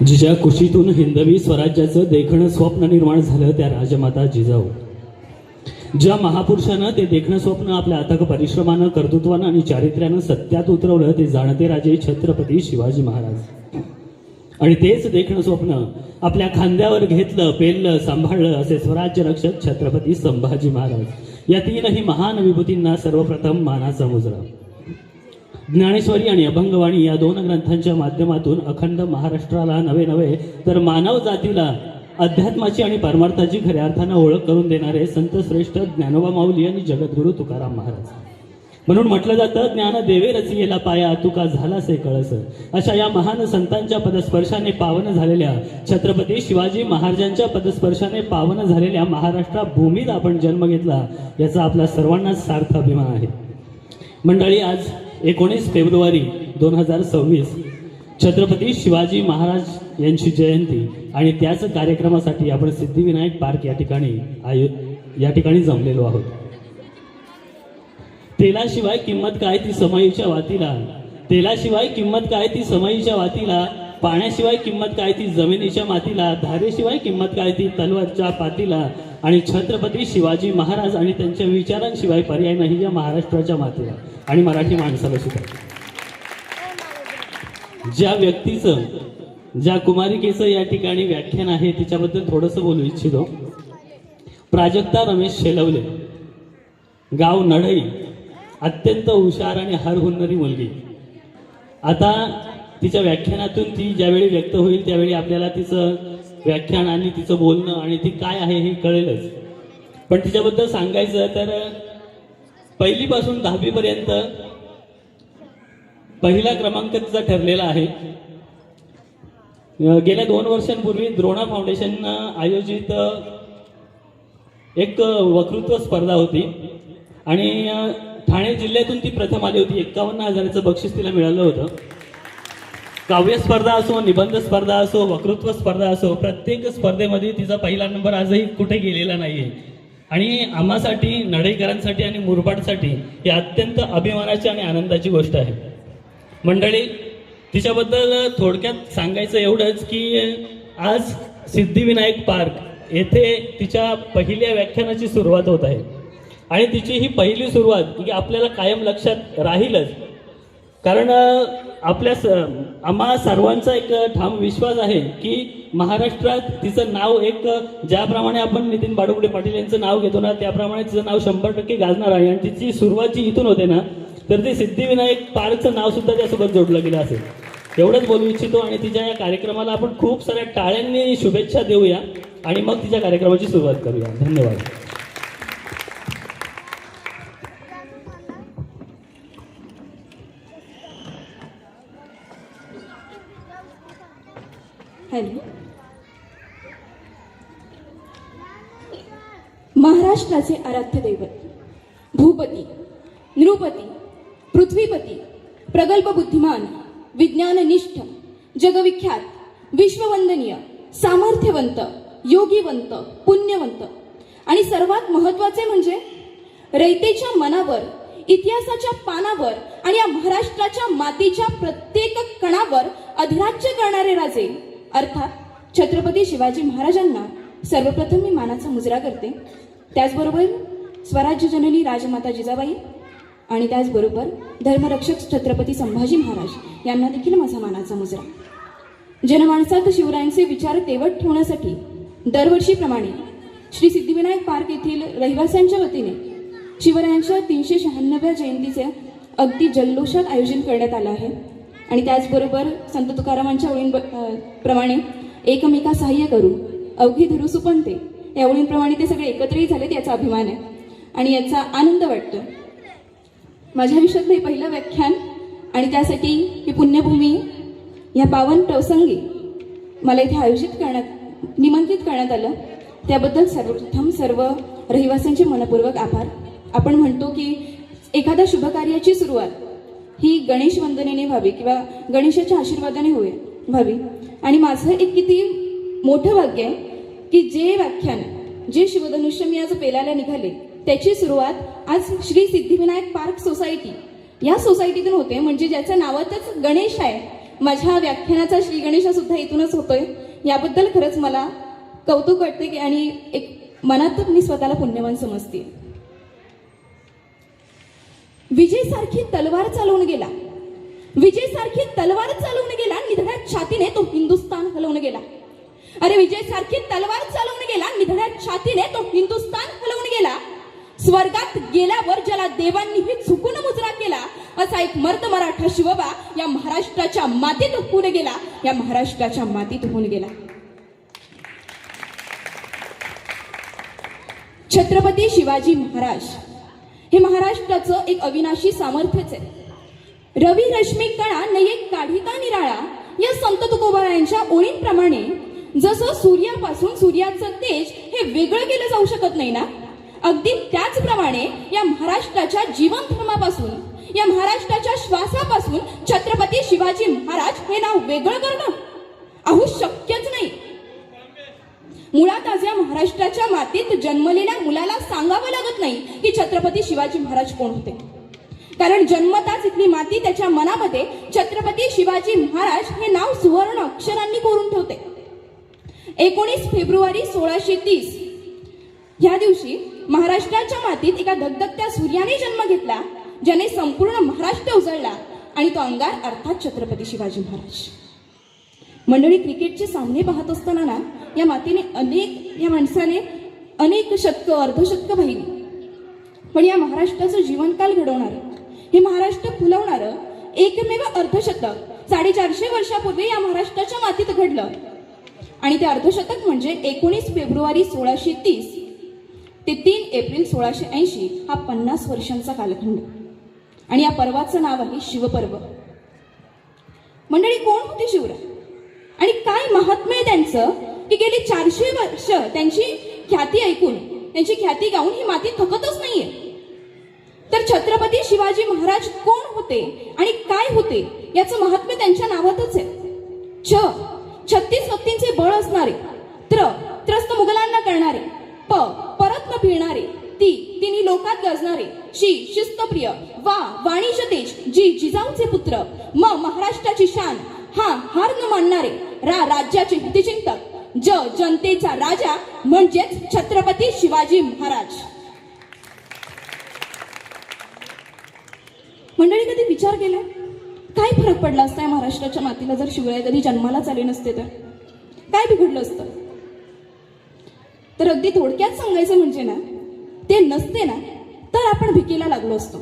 जिच्या कुशीतून हिंदवी स्वराज्याचं देखणं स्वप्न निर्माण झालं त्या राजमाता जिजाऊ. ज्या महापुरुषानं ते देखणं स्वप्न आपल्या अथक परिश्रमानं, कर्तृत्वानं आणि चारित्र्यानं सत्यात उतरवलं ते जाणते राजे छत्रपती शिवाजी महाराज. आणि तेच देखणं स्वप्न आपल्या खांद्यावर घेतलं, पेललं, सांभाळलं असे स्वराज्य रक्षक छत्रपती संभाजी महाराज. या तीनही महान विभूतींना सर्वप्रथम मानाचा मुजरा. ज्ञानेश्वरी आणि अभंगवाणी या दोन ग्रंथांच्या माध्यमातून अखंड महाराष्ट्राला नवे तर मानव जातीला अध्यात्माची आणि परमार्थाची खऱ्या अर्थानं ओळख करून देणारे संत श्रेष्ठ ज्ञानोबा माऊली आणि जगद्गुरु तुकाराम महाराज. म्हणून म्हटलं जातं, ज्ञान देवे रचियेला पाया, तुका झालासे कळस. अशा या महान संतांच्या पदस्पर्शाने पावन झालेल्या छत्रपती शिवाजी महाराजांच्या पदस्पर्शाने पावन झालेल्या महाराष्ट्र भूमीत आपण जन्म घेतला, याचा आपला सर्वांनाच सार्थ अभिमान आहे. मंडळी, आज 19 फेब्रुवारी 2026 छत्रपती शिवाजी महाराज यांची जयंती आणि त्याच कार्यक्रमासाठी आपण सिद्धिविनायक पार्क या ठिकाणी जमलेलो आहोत. तेलाशिवाय किंमत काय ती समईच्या वातीला, तेलाशिवाय किंमत काय ती समईच्या वातीला, पाण्याशिवाय किंमत काय ती जमिनीच्या मातीला, धारेशिवाय किंमत काय ती तलवारच्या पातीला, आणि छत्रपती शिवाजी महाराज आणि त्यांच्या विचारांशिवाय पर्याय नाही या महाराष्ट्राच्या मातीला आणि मराठी माणसाला सुद्धा. ज्या व्यक्तीचं, ज्या कुमारिकेचं या ठिकाणी व्याख्यान आहे तिच्याबद्दल थोडंसं बोलू इच्छितो. प्राजक्ता रमेश शेलवले, गाव नढई, अत्यंत हुशार आणि हरहुन्नरी मुलगी. आता तिच्या व्याख्यानातून ती ज्यावेळी व्यक्त होईल त्यावेळी आपल्याला तिचं व्याख्यान आणि तिचं बोलणं आणि ती काय आहे हे कळेलच. पण तिच्याबद्दल सांगायचं तर पहिलीपासून 10वी पर्यंत पहिला क्रमांक तिचा ठरलेला आहे. गेल्या 2 वर्षांपूर्वी द्रोणा फाउंडेशननं आयोजित एक वक्तृत्व स्पर्धा होती आणि ठाणे जिल्ह्यातून ती प्रथम आली होती. 51,000चं बक्षीस तिला मिळालं होतं. काव्य स्पर्धा असो, निबंध स्पर्धा असो, वक्तृत्व स्पर्धा असो, प्रत्येक स्पर्धेमध्ये तिचा पहिला नंबर आजही कुठे गेलेला नाहीये. आणि आम्हासाठी, नढईकरांसाठी आणि मुरबाडसाठी ही अत्यंत अभिमानाची आणि आनंदाची गोष्ट आहे. मंडळी, तिच्याबद्दल थोडक्यात सांगायचं एवढंच की आज सिद्धिविनायक पार्क येथे तिच्या पहिल्या व्याख्यानाची सुरुवात होत आहे. आणि तिची ही पहिली सुरुवात की आपल्याला कायम लक्षात राहीलच, कारण आम्हा सर्वांचा एक ठाम विश्वास आहे की महाराष्ट्रात तिचं नाव एक, ज्याप्रमाणे आपण नितीन बाडुगडे पाटील यांचं नाव घेतो ना, त्याप्रमाणे तिचं नाव 100% गाजणार आहे. आणि तिची सुरुवात जी इथून होते ना, तर ते सिद्धिविनायक पार्कचं नाव सुद्धा त्यासोबत जोडलं गेलं असेल. एवढंच बोलू इच्छितो. आणि तिच्या या कार्यक्रमाला आपण खूप साऱ्या टाळ्यांनी शुभेच्छा देऊया आणि मग तिच्या कार्यक्रमाची सुरुवात करूया. धन्यवाद. हॅलो. महाराष्ट्राचे आराध्य दैवत, भूपती, नृपती, पृथ्वीपती, प्रगल्भ बुद्धिमान, विज्ञाननिष्ठ, जगविख्यात, विश्ववंदनीय, सामर्थ्यवंत, योगीवंत, पुण्यवंत आणि सर्वात महत्त्वाचे म्हणजे रयतेच्या मनावर, इतिहासाच्या पानावर आणि या महाराष्ट्राच्या मातीच्या प्रत्येक कणावर अधिराज्य करणारे राजे अर्थात छत्रपती शिवाजी महाराजांना सर्वप्रथम मी मानाचा मुजरा करते. त्याचबरोबर स्वराज्य जननी राजमाता जिजाबाई आणि त्याचबरोबर धर्मरक्षक छत्रपती संभाजी महाराज यांना देखील माझा मानाचा मुजरा. जनमानसात शिवरायांचे विचार तेवत ठेवण्यासाठी दरवर्षीप्रमाणे श्री सिद्धिविनायक पार्क येथील रहिवाशांच्या वतीने शिवरायांच्या 396व्या जयंतीचे अगदी जल्लोषात आयोजन करण्यात आलं आहे. आणि त्याचबरोबर संत तुकारामांच्या ओळींप्रमाणे एकमेका सहाय्य करू अवघे धरू सुपंते या ओळींप्रमाणे ते सगळे एकत्रही झालेत, याचा अभिमान आहे आणि याचा आनंद वाटतो. माझ्या आयुष्यातलं हे पहिलं व्याख्यान आणि त्यासाठी ही पुण्यभूमी ह्या पावन प्रसंगी मला इथे निमंत्रित करण्यात आलं, त्याबद्दल सर्वप्रथम सर्व रहिवाशांचे मनपूर्वक आभार. आपण म्हणतो की एखाद्या शुभकार्याची सुरुवात ही गणेश वंदनेने व्हावी किंवा गणेशाच्या आशीर्वादाने व्हावी. आणि माझं एक किती मोठं भाग्य आहे की जे व्याख्यान, जे शिवधनुष्य मी आज पेलायला निघाले त्याची सुरुवात आज श्री सिद्धिविनायक पार्क सोसायटी या सोसायटीतून होते. म्हणजे ज्याच्या नावातच गणेश आहे माझ्या व्याख्यानाचा श्री गणेश सुद्धा इथूनच होतोय, याबद्दल खरंच मला कौतुक वाटते की आणि एक मनातून मी स्वतःला पुण्यवान समजते. विजय सारखी तलवार चालवून गेला, विजय सारखी तलवार चालवून गेला, निधड्या छातीने तो हिंदुस्थान हलवून गेला. अरे विजय सारखी तलवार चालवून गेला, निधड्या छातीने तो हिंदुस्थान हलवून गेला. स्वर्गात गेल्यावर ज्याला देवांनीही चुकून मुजरा केला, असा एक मर्द मराठा शिवबा या महाराष्ट्राच्या मातीत होऊन गेला, या महाराष्ट्राच्या मातीत होऊन गेला. छत्रपती शिवाजी महाराज हे महाराष्ट्राचं एक अविनाशी सामर्थ्यच आहे. रवी रश्मी कणा नयेक काढिता निराळा या संत तुकोबारायांच्या ओळींप्रमाणे जसं सूर्यापासून सूर्याचं तेज हे वेगळं केलं जाऊ शकत नाही ना, अगदी त्याचप्रमाणे या महाराष्ट्राच्या जीवन धर्मापासून, या महाराष्ट्राच्या श्वासापासून छत्रपती शिवाजी महाराज हे नाव वेगळं करणं अहो शक्यच नाही. मुळात आज या महाराष्ट्राच्या मातीत जन्मलेल्या मुलाला सांगावं लागत नाही की छत्रपती शिवाजी महाराज कोण होते, कारण जन्मताच इथली माती त्याच्या मनामध्ये छत्रपती शिवाजी महाराज हे नाव सुवर्ण अक्षरांनी कोरून ठेवते. 19 फेब्रुवारी 1630 या दिवशी महाराष्ट्राच्या मातीत एका धगधगत्या सूर्याने जन्म घेतला, ज्याने संपूर्ण महाराष्ट्र उजळला, आणि तो अंगार अर्थात छत्रपती शिवाजी महाराज. मंडळी, क्रिकेटचे सामने पाहत असताना ना या मातीने या माणसाने अनेक शतक अर्धशतक पाहिली, पण या महाराष्ट्राचं जीवनकाल घडवणारं, हे महाराष्ट्र फुलवणारं एकमेव अर्धशतक 450 वर्षापूर्वी या महाराष्ट्राच्या मातीत घडलं. आणि ते अर्धशतक म्हणजे 19 फेब्रुवारी 1630 ते 3 एप्रिल 1680 हा 50 वर्षांचा कालखंड. आणि या पर्वाचं नाव आहे शिवपर्व. मंडळी, कोण होते शिवराय आणि काय महात्म्य त्यांचं की गेली 400 वर्ष त्यांची ख्याती ऐकून, त्यांची ख्याती गाऊन ही माती थकतच नाहीये. तर छत्रपती शिवाजी महाराज कोण होते आणि काय होते याचं महात्म्य त्यांच्या नावातच आहे. 36 हत्तींचे बळ असणारे, त्रस्त मुघलांना करणारे, परत न फिरणारे, तिन्ही लोकात गजणारे, शिस्तप्रिय, वाणिज्य तेज, जिजाऊचे पुत्र, महाराष्ट्राची शान, हार न मानणारे, राज्याचे हितचिंतक, जनतेचा राजा म्हणजेच छत्रपती शिवाजी महाराज. मंडळी, कधी विचार केला काय फरक पडला असता या महाराष्ट्राच्या मातीला जर शिवराय कधी जन्मालाच आले नसते तर काय बिघडलं असतं? तर अगदी थोडक्यात सांगायचं म्हणजे ना, ते नसते ना तर आपण भिकेला लागलो असतो.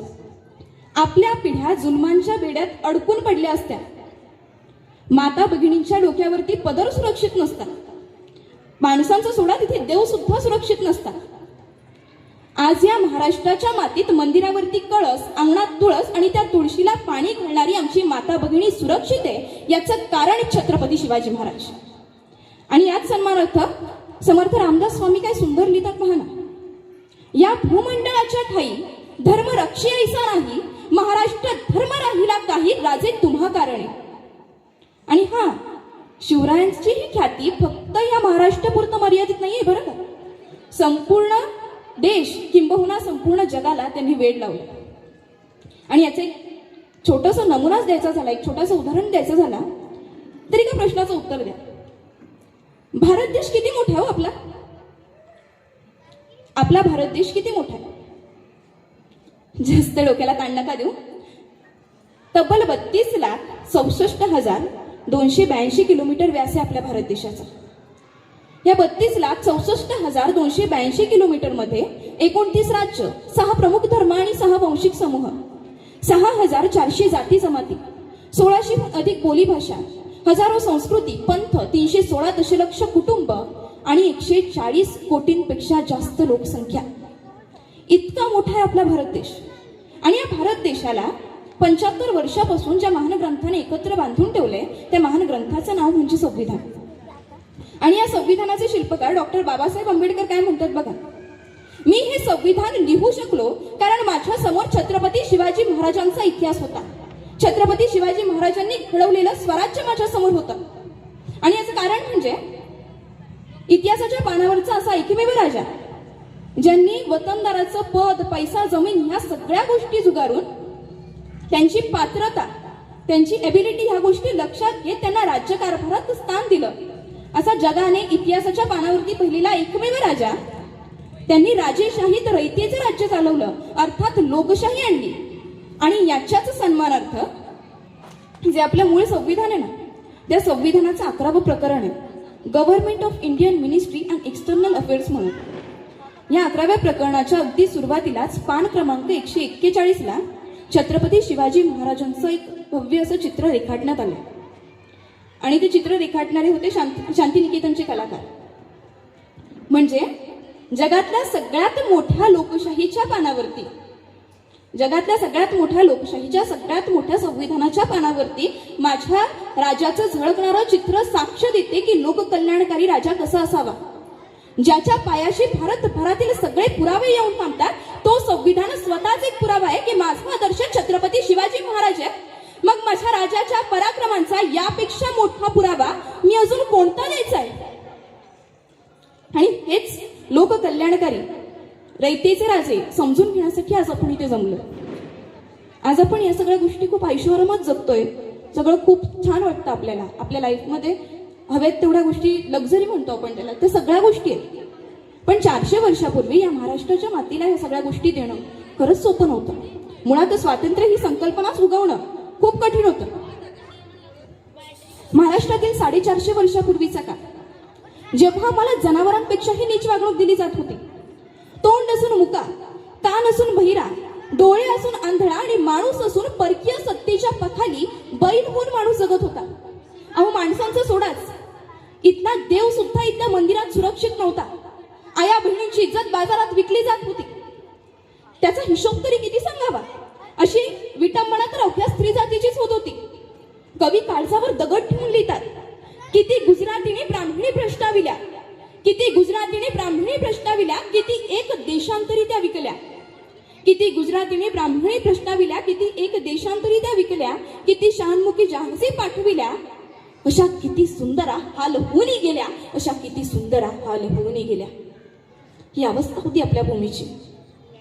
आपल्या पिढ्या जुलमांच्या बेड्यात अडकून पडल्या असत्या. माता भगिनींच्या डोक्यावरती पदर सुरक्षित नसता. माणसांचा सोडा तिथे देव सुद्धा सुरक्षित नसता. आज या महाराष्ट्राच्या मातीत मंदिरावरती कळस, अंगणात तुळस आणि त्या तुळशीला पाणी घालणारी आमची माता भगिनी सुरक्षित आहे, याचं कारण छत्रपती शिवाजी महाराज. आणि याच सन्मानार्थ समर्थ रामदास स्वामी काय सुंदर लिहितात पहा ना. या भूमंडळाच्या ठाई धर्म रक्षी ऐसा नाही, महाराष्ट्र धर्म राहिला काही, राजे तुम्हा कारणे. आणि शिवरायांची ही ख्याती फक्त या महाराष्ट्रापुरतं मर्यादित नाहीये बरं का. संपूर्ण देश किंबहुना संपूर्ण जगाला त्यांनी वेड लावलं. आणि याचं एक छोटंसं नमुनाच द्यायचा झाला, एक छोटंसं उदाहरण द्यायचं झाला तरी एका प्रश्नाचं उत्तर द्या. भारत देश किती मोठा आहे हो आपला? आपला भारत देश किती मोठा आहे? जास्त डोक्याला ताण नका देऊ. तब्बल 32,64,282 किलोमीटर व्यास आहे आपल्या भारत देशाचा. या 32,64,282 किलोमीटर मध्ये 29 राज्य, 6 प्रमुख धर्म आणि 6 वंशिक समूह, 6,400 जाती जमाती, 1600हून अधिक बोलीभाषा, हजारो संस्कृती, पंथ, 316 दशलक्ष कुटुंब आणि 140 कोटींपेक्षा जास्त लोकसंख्या. इतका मोठा आहे आपला भारत देश. आणि या भारत देशाला 75 वर्षापासून ज्या महान ग्रंथाने एकत्र बांधून ठेवले त्या महान ग्रंथाचं नाव म्हणजे संविधान. आणि या संविधानाचे शिल्पकार डॉक्टर बाबासाहेब आंबेडकर काय म्हणतात बघा. मी हे संविधान लिहू शकलो कारण माझ्या समोर छत्रपती शिवाजी महाराजांचा इतिहास होता. छत्रपती शिवाजी महाराजांनी घडवलेलं स्वराज्य माझ्या समोर होतं. आणि याचं कारण म्हणजे इतिहासाच्या पानावरचा असा एकमेव राजा ज्यांनी वतनदाराचं पद, पैसा, जमीन ह्या सगळ्या गोष्टी जुगारून त्यांची पात्रता त्यांची एबिलिटी ह्या गोष्टी लक्षात घेत त्यांना राज्यकारभारात स्थान दिलं. असा जगाने इतिहासाच्या पानावरती पहिलेला एकमेव राजा. त्यांनी राजेशाहीत रयतेचं राज्य चालवलं, अर्थात लोकशाही आणली. आणि याच्याच सन्मानार्थ जे आपलं मूळ संविधान आहे ना, त्या संविधानाचं 11वं प्रकरण आहे, government of Indian ministry and external affairs म्हणून. या 11व्या प्रकरणाच्या अगदी सुरुवातीलाच पान क्रमांक 141ला छत्रपती शिवाजी महाराजांचं एक भव्य असं चित्र रेखाटण्यात आलं. आणि ते चित्र रेखाटणारे होते शांतिनिकेतनचे कलाकार. म्हणजे जगातल्या सगळ्यात मोठ्या लोकशाहीच्या पानावरती, जगातल्या सगळ्यात मोठ्या लोकशाहीच्या सगळ्यात मोठ्या संविधानाच्या पानावरती माझ्या राजाचं झळकणारं चित्र साक्ष देते की लोककल्याणकारी राजा कसा असावा. ज्याच्या पायाशी भारतभरातील सगळे पुरावे येऊन थांबतात, तो संविधान स्वतःच एक पुरावा आहे की माझा आदर्श छत्रपती शिवाजी महाराज आहे. मग माझ्या राजाच्या पराक्रमांचा यापेक्षा मोठा पुरावा मी अजून कोणता द्यायचा आहे. आणि हेच लोककल्याणकारी रयतेचे राजे समजून घेण्यासाठी आज आपण इथे जमलो. आज आपण या सगळ्या गोष्टी खूप ऐशोआरामात जगतोय. सगळं खूप छान वाटतं आपल्याला. आपल्या लाईफमध्ये हवेत तेवढ्या गोष्टी लक्झरी म्हणतो आपण त्याला, त्या सगळ्या गोष्टी आहेत. पण 400 वर्षापूर्वी या महाराष्ट्राच्या मातीला या सगळ्या गोष्टी देणं खरंच सोपं नव्हतं. मुळात स्वातंत्र्य ही संकल्पनाच उगवणं खूप कठीण होतं. महाराष्ट्रातील 450 वर्षापूर्वीचा काळ, जेव्हा आम्हाला जनावरांपेक्षाही नीच वागणूक दिली जात होती. तोंड असून मुका, कान असून बहिरा, डोळे असून आंधळा आणि माणूस असून परकीय सत्तेच्या पखाली बैल होऊन माणूस जगत होता. अहो, माणसांचं सोडाच, इथला देव सुद्धा इथल्या मंदिरात सुरक्षित नव्हता. आया बहिणींची इज्जत बाजारात विकली जात होती. त्याचा हिशोब तरी किती सांगावा. अशी विटंबना तर अवघ्या स्त्री जातीचीच होत होती. कवी काळजावर दगड ठेवून लिहितात, किती गुजरातीने ब्राह्मणी प्रश्नाविल्या, किती गुजरातीने ब्राह्मणी प्रश्नाविल्या, किती एक देशांतरी त्या विकल्या. किती गुजरातीने ब्राह्मणी प्रश्नाविल्या, किती एक देशांतरी त्या विकल्या. किती शहानमुखी जहाजी पाठविल्या, अशा किती सुंदरा हाल होऊनी गेल्या, अशा किती सुंदरा हाल होऊनी गेल्या. ही अवस्था होती आपल्या भूमीची.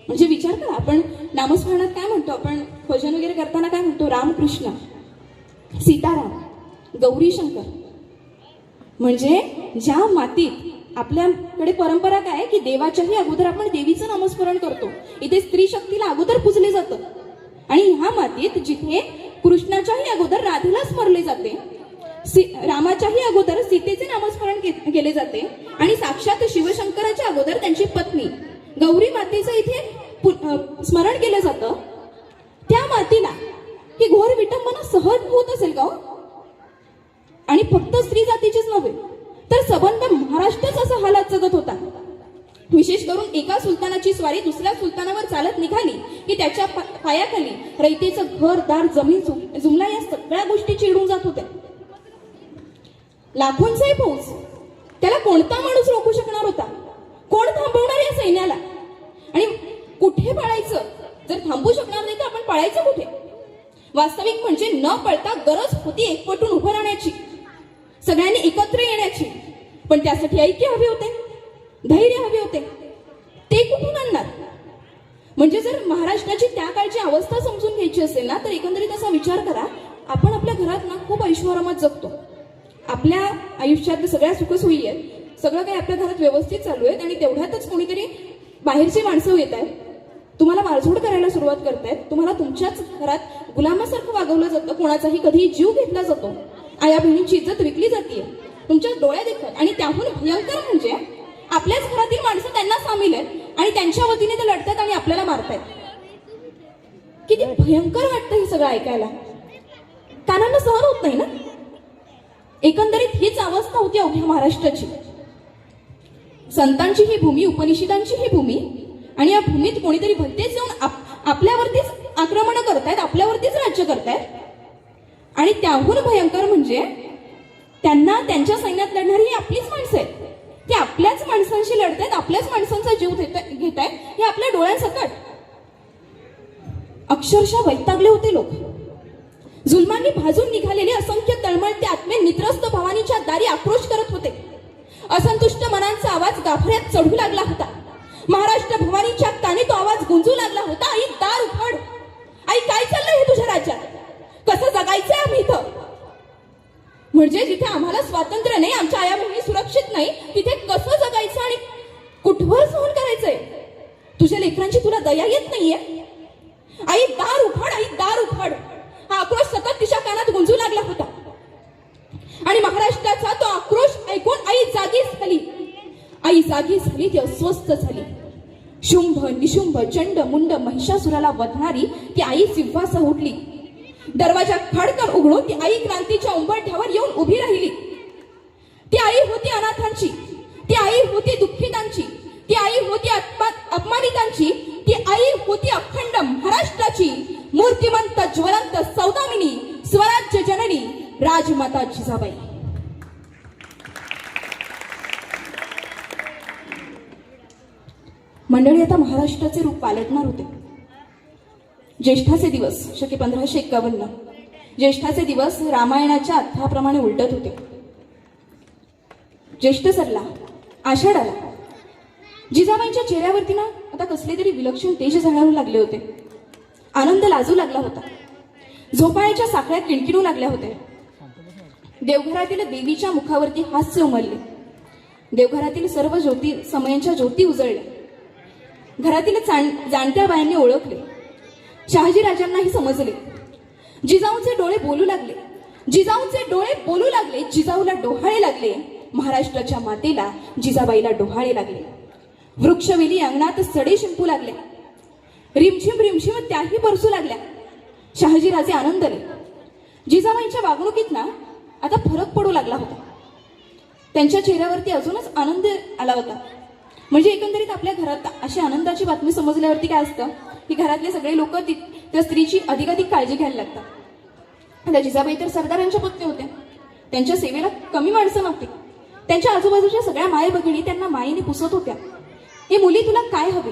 म्हणजे विचार करा, आपण नामस्मरणात काय म्हणतो, आपण भजन वगैरे करताना काय म्हणतो, रामकृष्ण, सीताराम, गौरी शंकर. म्हणजे ज्या मातीत आपल्याकडे परंपरा काय आहे की देवाच्याही अगोदर आपण देवीचं नामस्मरण करतो. इथे स्त्री शक्तीला अगोदर पूजले जातं. आणि ह्या मातीत जिथे कृष्णाच्याही अगोदर राधेला स्मरले जाते, रामाच्याही अगोदर सीतेचे नामस्मरण केले जाते, आणि साक्षात शिवशंकराच्या अगोदर त्यांची पत्नी गौरी मातेचं इथे स्मरण केलं जातं. त्या मातीला ही घोर विटंबना सहज होत असेल का? आणि फक्त स्त्री जातीचीच नव्हे तर सबंध महाराष्ट्रच असा हालात जगत होता. विशेष करून एका सुलतानाची स्वारी दुसऱ्या सुलतानावर चालत निघाली की त्याच्या पायाखाली रयतेचं घर, दार, जमीन, जुमला या सगळ्या गोष्टी चिडून जात होत्या. लाखोंचा फौज, त्याला कोणता माणूस रोखू शकणार होता? कोण थांबवणार या सैन्याला? आणि कुठे पळायचं? जर थांबू शकणार नाही तर आपण पळायचं कुठे? वास्तविक म्हणजे न पळता गरज होती एकवटून उभं राहण्याची, सगळ्यांनी एकत्र येण्याची. पण त्यासाठी ऐक्य हवे होते, धैर्य हवे होते. ते कुठून आणणार? म्हणजे जर महाराष्ट्राची त्या काळची अवस्था समजून घ्यायची असेल ना, तर एकंदरीत असा विचार करा, आपण आपल्या घरात ना खूप ऐशोआरामात जगतो. आपल्या आयुष्यात सगळ्या सुखसोयी आहेत, सगळं काही आपल्या घरात व्यवस्थित चालू आहे. आणि तेवढ्यातच कोणीतरी बाहेरची माणसं येत आहेत, तुम्हाला मारझोड करायला सुरुवात करतायत. तुम्हाला तुमच्याच घरात गुलामासारखं वागवलं जातं, कोणाचाही कधी जीव घेतला जातो, आया बहिणीची इज्जत विकली जाते तुमच्या डोळ्या देखत. आणि त्याहून भयंकर म्हणजे आपल्याच घरातील माणसं त्यांना सामील आहेत आणि त्यांच्या वतीने ते लढतात आणि आपल्याला मारतायत. किती भयंकर वाटतं हे सगळं ऐकायला, कानांना सहन होत नाही ना. एकंदरीत हीच अवस्था होती अवघ्या महाराष्ट्राची. संतांची ही भूमी, उपनिषदांची ही भूमी, आणि या भूमीत कोणीतरी भलतेच येऊन आपल्यावरतीच आक्रमण करतायत, आपल्यावरतीच राज्य करतायत. आणि त्याहून भयंकर म्हणजे त्यांना त्यांच्या सैन्यात लढणारी ही आपलीच माणसं आहेत. ते आपल्याच माणसांशी लढतायत, आपल्याच माणसांचा जीव घेतायत, हे आपल्या डोळ्यांसकट. अक्षरशः वैतागले होते लोक. जुलमांनी भाजून निघालेले असंख्य तळमळते आत्मे नित्रस्त भवानीच्या दारी आक्रोश करत होते. असंतुष्ट मनांचा आवाज गाभऱ्यात चढू लागला होता. महाराष्ट्र भवानीच्या कानी तो आवाज गुंजू लागला होता, आई दार उघड, आई काय चाललंय हे तुझ्या राज्यात? कसं जगायचंय आम्ही इथं. म्हणजे जिथे आम्हाला स्वातंत्र्य नाही, आमच्या आया बहिणी सुरक्षित नाही, तिथे कसं जगायचं आणि कुठवर सहन करायचंय? तुझ्या लेकरांची तुला दया येत नाहीये? आई दार उघड, आई दार उघड. हा आक्रोश सतत तिच्या कानात गुंजू लागला होता आणि महाराष्ट्राचा तो आक्रोश ऐकून आई जागी झाली. आई जागी झाली, ती अस्वस्थ झाली. शुंभ निशुंभ चंड मुंड महिषासुराला वधणारी ती आई सिंहासह उठली. दरवाजा खडकन उघडून ती आई क्रांतीच्या उंबरठ्यावर येऊन उभी राहिली. ती आई होती अनाथांची, ती आई होती दुःखितांची, ती आई होती अपमानितांची, ती आई होती अखंड महाराष्ट्राची मूर्तिमंत ज्वलंत सौदामिनी स्वराज्य जननी राजमाता जिजाबाई. मंडळी, आता महाराष्ट्राचे रूप पालटणार होते. ज्येष्ठाचे दिवस शके 1551. ज्येष्ठाचे दिवस रामायणाच्या अर्थाप्रमाणे उलटत होते. ज्येष्ठ सरला, आषाढ आला. जिजाबाईंच्या चेहऱ्यावरती ना आता कसले तरी विलक्षण तेज जाणवू लागले होते. आनंद लाजू लागला होता. झोपाळ्याच्या साखळ्या किणकिणू लागल्या होत्या. देवघरातील देवीच्या मुखावरती हास्य उमलले. देवघरातील सर्व ज्योती समयांच्या ज्योती उजळल्या. घरातील जाणत्या बायांनी ओळखले. शहाजीराजांनाही समजले. जिजाऊचे डोळे बोलू लागले. जिजाऊचे डोळे बोलू लागले. जिजाऊला डोहाळे लागले. महाराष्ट्राच्या मातेला जिजाबाईला डोहाळे लागले. वृक्षवेली अंगणात सडे शिंपू लागल्या. रिमझिम रिमझिम त्याही बरसू लागल्या. शहाजीराजे आनंदले. जिजाबाईंच्या वागणुकीत ना आता फरक पडू लागला होता. त्यांच्या चेहऱ्यावरती अजूनच आनंद आला होता. म्हणजे एकंदरीत आपल्या घरात अशी आनंदाची बातमी समजल्यावरती काय असतं की घरातले सगळे लोक त्या स्त्रीची अधिकाधिक काळजी घ्यायला लागतात. आता जिजाबाई तर सरदारांच्या पत्नी होत्या. त्यांच्या सेवेला कमी माणसं नव्हती. त्यांच्या आजूबाजूच्या सगळ्या माय भगिनी त्यांना मायेने पुसत होत्या. हे मुली तुला काय हवे?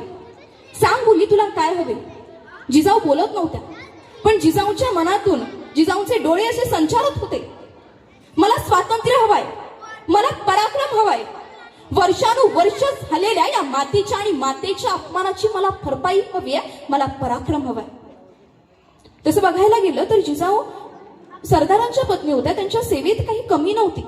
सांग मुली तुला काय हवे? जिजाऊ बोलत नव्हत्या, पण जिजाऊच्या मनातून जिजाऊचे डोळे असे संचारत होते. मला स्वातंत्र्य हवाय, मला पराक्रम हवाय. वर्षानुवर्ष झालेल्या या मातीच्या आणि मातेच्या अपमानाची मला भरपाई हवी आहे. मला पराक्रम हवाय. तसं बघायला गेलं तर जिजाऊ सरदारांच्या पत्नी होत्या. त्यांच्या सेवेत काही कमी नव्हती.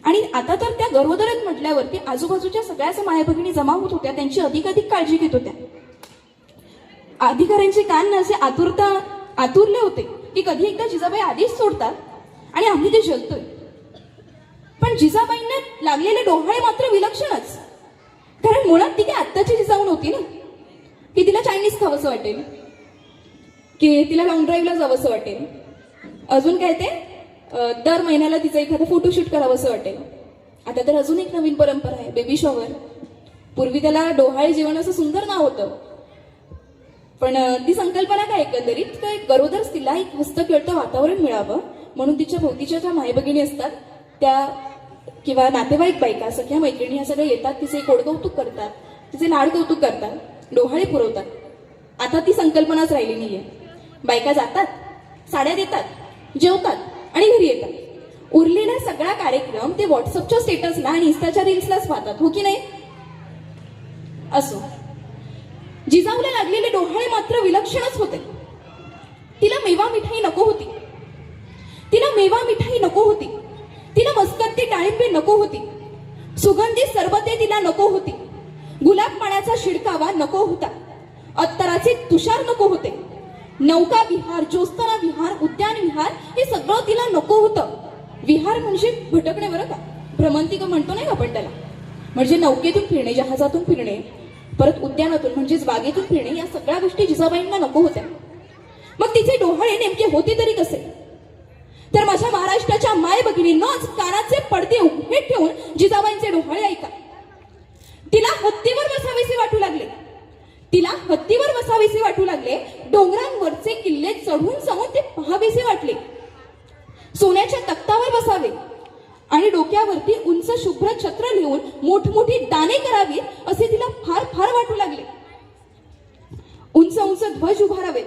आणि आता तर त्या गर्भोदरात म्हटल्यावरती आजूबाजूच्या सगळ्याच माया भगिनी जमा होत होत्या. त्यांची अधिकाधिक काळजी घेत होत्या. अधिकाऱ्यांचे कान असे आतुरले होते की कधी एकदा जिजाबाई आधीच सोडतात आणि आम्ही ते जलतोय. पण जिजाबाईंना लागलेले डोहाळे मात्र विलक्षणच. कारण मुळात ती काय आत्ताची जिजाऊ नव्हती ना की तिला चायनीज खावंसं वाटेल, की तिला लॉंग ड्राईव्हला जावंसं वाटेल, अजून काय ते दर महिन्याला तिचं एखादं फोटोशूट करावंसं वाटेल. आता तर अजून एक नवीन परंपरा आहे, बेबी शॉवर. पूर्वी त्याला डोहाळे जेवण असं सुंदर नाव होतं. पण ती संकल्पना काय एकंदरीत काय गरोदर स्त्रीला एक हस्तखेळतं वातावरण मिळावं म्हणून तिच्या भोवतीच्या ज्या मायभगिनी असतात त्या किंवा नातेवाईक बायका सख्या मैत्रिणी ह्या सगळ्या येतात. तिचे कोडकौतुक करतात, तिचे लाड कौतुक करतात, डोहाळे पुरवतात. आता ती संकल्पनाच राहिली नाहीये. बायका जातात, साड्या देतात, जेवतात आणि घरी येतात. उरलेला सगळा कार्यक्रम ते व्हॉट्सअपच्या स्टेटसला आणि इन्स्टाच्या रील्सलाच पाहतात, हो की नाही? असो, जिजाऊला लागलेले डोहाळे मात्र विलक्षणच होते. तिला मेवा मिठाई नको होती. तिला मेवा मिठाई नको होती. तिला मस्कत्ती डाळिंबे नको होती. सुगंधी सरबते तिला नको होती. गुलाब पाण्याचा शिडकावा नको होता. अत्तराचे तुषार नको होते. नौका विहार, ज्योत्स्ना विहार, उद्यान विहार हे सगळं तिला नको होतं. विहार म्हणजे भटकणे बरं का, भ्रमंतिका म्हणतो नाही आपण त्याला. म्हणजे नौकेतून फिरणे, जहाजातून फिरणे, परत उद्यानातून म्हणजेच बागेतून फिरणे, या सगळ्या गोष्टी जिजाबाईंना नको होत्या. मग तिचे डोहाळे नेमके होते तरी कसे? तर माझ्या महाराष्ट्राच्या माय भगिनींनाच कानाचे पडदे उघडे ठेवून जिजाबाईंचे डोहाळे ऐका. तिला हत्तीवर बसावेसे वाटू लागले. तिला हत्तीवर बसावेसे वाटू लागले. डोंगरांवरचे किल्ले चढून जाऊन ते पहावेसे वाटले. सोन्याच्या तख्तावर बसावे आणि डोक्यावरती उंच शुभ्र छत्र लिहून मोठमोठी दाने करावी असे तिला फार फार वाटू लागले. उंच उंच ध्वज उभारावे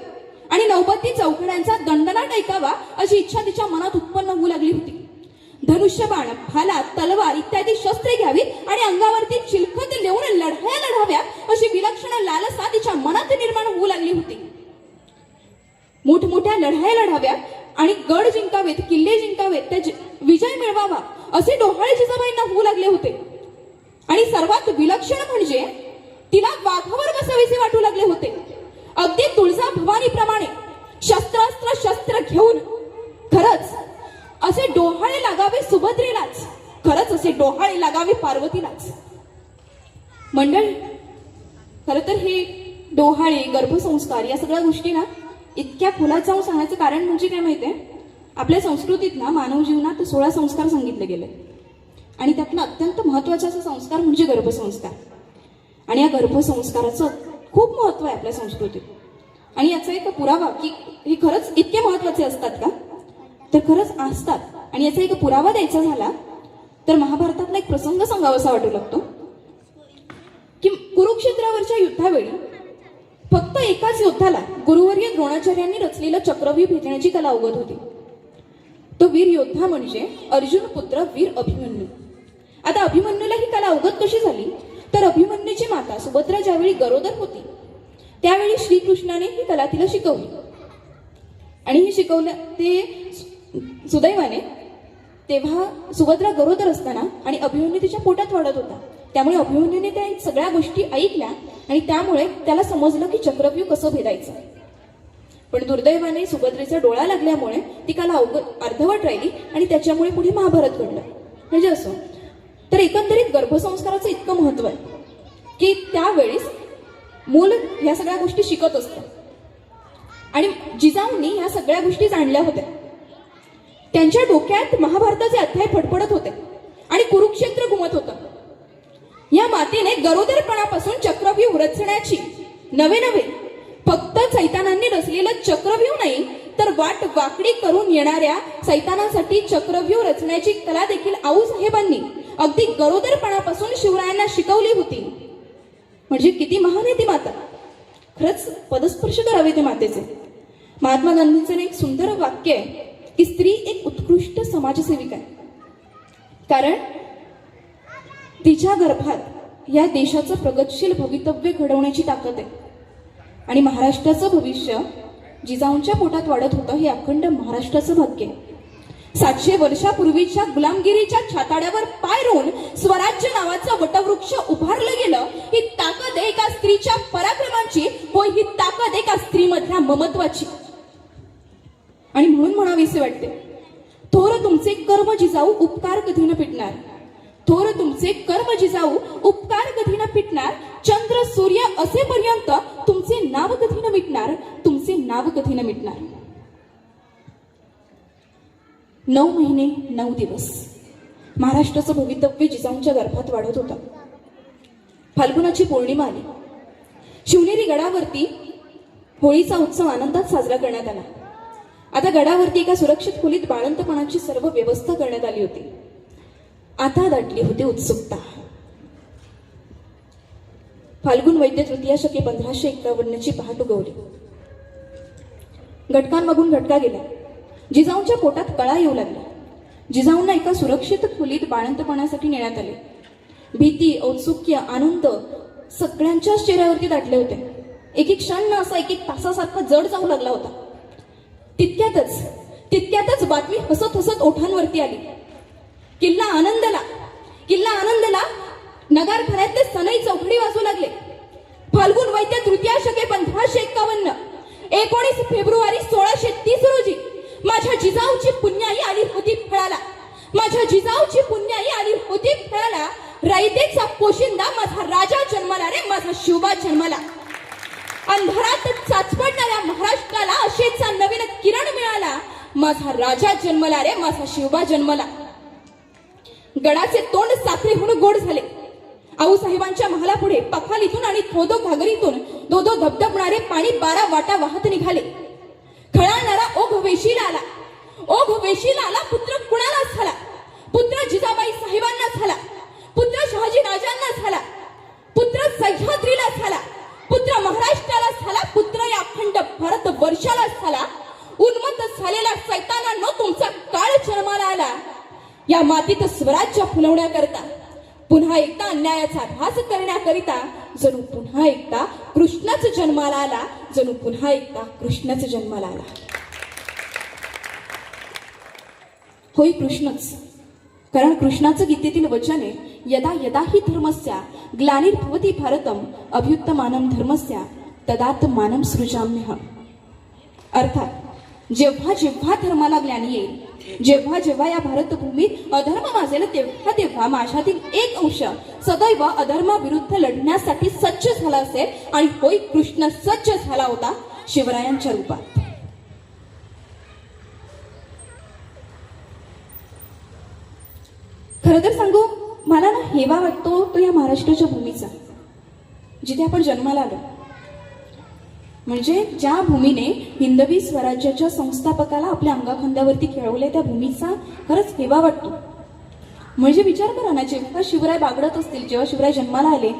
आणि नौबती चौकड्यांचा दंडनाट ऐकावा अशी इच्छा तिच्या मनात उत्पन्न होऊ लागली होती. धनुष्यबाण, भाला, तलवार इत्यादी शस्त्रे घ्यावीत आणि अंगावरती चिलखत लिहून लढाया लढाव्या अशी विलक्षण लालसा तिच्या मनात निर्माण होऊ लागली होती. मोठमोठ्या लढाया लढाव्या आणि गड जिंकावेत, किल्ले जिंकावेत, विजय मिळवावा असे डोहाळे जिजाबाईंना होऊ लागले होते. आणि सर्वात विलक्षण म्हणजे तिला वाघावर बसावेसे वाटू लागले होते. अगदी तुळजा भवानीप्रमाणे शस्त्र घेऊन खरंच असे डोहाळे लागावे सुभद्रेलाच, खरंच असे डोहाळे लागावे पार्वतीलाच. मंडळी, खरं तर हे डोहाळे, गर्भसंस्कार या सगळ्या गोष्टी ना इतक्या खोलात जाऊन सांगण्याचं कारण म्हणजे काय माहितीये, आपल्या संस्कृतीत ना मानव जीवनात 16 संस्कार सांगितले गेले आणि त्यातला अत्यंत महत्वाचा असा संस्कार म्हणजे गर्भसंस्कार. आणि या गर्भसंस्काराचं खूप महत्व आहे आपल्या संस्कृतीत. आणि याचा एक पुरावा की हे खरंच इतके महत्वाचे असतात का, तर खरंच असतात. आणि याचा एक पुरावा द्यायचा झाला तर महाभारतातला एक प्रसंग सांगावासा वाटू लागतो की कुरुक्षेत्रावरच्या युद्धावेळी फक्त एकाच योद्धाला गुरुवर्य द्रोणाचार्यांनी रचलेलं चक्रव्यूह भेटण्याची कला अवगत होती. तो वीर योद्धा म्हणजे अर्जुन पुत्र वीर अभिमन्यू. आता अभिमन्यूला ही कला अवगत कशी झाली, तर अभिमन्यूची माता सुभद्रा ज्यावेळी गरोदर होती त्यावेळी श्रीकृष्णाने ही कला तिला शिकवली. आणि हे शिकवलं ते सुदैवाने तेव्हा सुभद्रा गरोदर असताना आणि अभिमन्यू तिच्या पोटात वाढत होता. त्यामुळे अभिमन्यूने त्या सगळ्या गोष्टी ऐकल्या आणि त्यामुळे त्याला समजलं की चक्रव्यूह कसं भेदायचं. पण दुर्दैवाने सुभद्रेचा डोळा लागल्यामुळे ती कला अर्धवट राहिली आणि त्याच्यामुळे पुढे महाभारत घडलं. म्हणजे असं तर एकंदरीत गर्भसंस्काराचं इतकं महत्व आहे की त्यावेळेस मूल ह्या सगळ्या गोष्टी शिकत असतं. आणि जिजाऊंनी ह्या सगळ्या गोष्टी जाणल्या होत्या. त्यांच्या डोक्यात महाभारताचे अध्याय फडफडत होते आणि कुरुक्षेत्र घुमत होतं. या मातेने गरोदरपणापासून चक्रव्यूह रचण्याची नवे फक्त सैतानांनी रचलेलं चक्रव्यूह नाही तर वाट वाकडी करून येणाऱ्या सैतानासाठी चक्रव्यूह रचण्याची कला देखील आऊसाहेबांनी अगदी गरोदरपणापासून शिवरायांना शिकवली होती. म्हणजे किती महान आहे ती माता, खरंच पदस्पर्श करावे ते मातेचे. महात्मा गांधींचं एक सुंदर वाक्य आहे की स्त्री एक उत्कृष्ट समाजसेविका आहे, कारण तिच्या गर्भात या देशाचं प्रगतशील भवितव्य घडवण्याची ताकद आहे. आणि महाराष्ट्राचं भविष्य जिजाऊंच्या पोटात वाढत होतं हे अखंड महाराष्ट्राचं भाग्य आहे. 700 वर्षापूर्वीच्या गुलामगिरीच्या छाताड्यावर पाय रोवून स्वराज्य नावाचं वटवृक्ष उभारलं गेलं. ही ताकद आहे एका स्त्रीच्या पराक्रमाची, होय ही ताकद एका स्त्रीमधल्या ममत्वाची. आणि म्हणून म्हणावीसे वाटते, थोर तुमचे कर्म जिजाऊ उपकार कधी न पिटणार. थोर तुमचे कर्म जिजाऊ उपकार कधी न पिटणार. चंद्र सूर्य असेपर्यंत तुमचे नाव कधी न मिटणार. तुमचे नाव कधी न मिटणार. 9 महिने 9 दिवस महाराष्ट्राचं भवितव्य जिजाऊंच्या गर्भात वाढत होतं. फाल्गुनाची पौर्णिमा आली. शिवनेरी गडावरती होळीचा उत्सव आनंदात साजरा करण्यात आला. आता गडावरती एका सुरक्षित खोलीत बाळंतपणाची सर्व व्यवस्था करण्यात आली होती. आता दाटली होती उत्सुकता. फाल्गुन वैद्य तृतीया शके 1551 पहाट उगवली. घटकांमागून घटका गेला. जिजाऊंच्या पोटात कळा येऊ लागला. जिजाऊंना एका सुरक्षित खोलीत बाळंतपणासाठी नेण्यात आले. भीती, औत्सुक्य, आनंद सगळ्यांच्याच चेहऱ्यावरती दाटले होते. एक क्षण न असा एक तासासारखा जड जाऊ लागला होता. तितक्यातच बातमी हसत हसत ओठांवरती आली. किल्ला आनंदला नगारखान्यातले सनई चौघडी वाजू लागले. फाल्गुन वैद्य तृतीया शके 1551 19 फेब्रुवारी 1630 रोजी माझ्या जिजाऊची पुण्याई आली होती फळाला. माझ्या जिजाऊची पुण्याई आली होती फळाला. रायतेचा पोशिंदा माझा राजा जन्मला रे, माझा शिवबा जन्मला. अंधारात चाचपडणाऱ्या महाराष्ट्राला अशेचा नवीन किरण मिळाला. माझा राजा जन्मला रे, माझा शिवबा जन्मला. गडाचे तोंड साखरेहून गोड झाले. आऊसाहेबांच्या महालापुढे पखालीतून आणि थोदो घागरीतून धोधो धबधबणारे पाणी 12 वाटा वाहत निघाले. खळाळणारा ओघ वेशीला आला. ओघ वेशीला आला. पुत्र कुणाला झाला? पुत्र जिजाबाई साहेबांना झाला. पुत्र शहाजी राजांना झाला. पुत्र सह्याद्रीला झाला. पुत्र महाराष्ट्राला झाला. पुत्र या अखंड भारत वर्षाला झाला. उन्मत्त झालेल्या सैतानांनो तुमचा काळ जन्माला आला. या मातीत स्वराज्य फुलवण्याकरता, पुन्हा एकदा अन्यायाचा ऱ्हास करण्याकरिता जणू पुन्हा एकदा कृष्णच जन्माला आला. जणू पुन्हा एकदा कृष्णच जन्माला आला. होय कृष्णच. कारण कृष्णाचं गीतेतील वचन आहे, यदा यदा हि धर्मस्या ग्लानिर्भवति भारतम अभ्युत्थमानं धर्मस्या तदात्मानं सृजाम्यहम्. अर्थात जेव्हा जेव्हा धर्माला ग्लानी येईल, जेव्हा जेव्हा या भारतभूमीत अधर्म माजेल, तेव्हा तेव्हा माझ्यातील एक अंश सदैव अधर्माविरुद्ध लढण्यासाठी सज्ज झाला असेल. आणि होय कृष्ण सज्ज झाला होता शिवरायांच्या रूपात. खरं तर सांगू, मला ना हेवा वाटतो तो या महाराष्ट्राच्या भूमीचा, जिथे आपण जन्माला आलो. म्हणजे ज्या भूमीने हिंदवी स्वराज्याच्या संस्थापकाला आपल्या अंगाखांद्यावरती खेळवले, त्या भूमीचा खरंच हेवा वाटतो. म्हणजे विचार करा ना, जेव्हा शिवराय बागडत असतील, जेव्हा शिवराय जन्माला आले,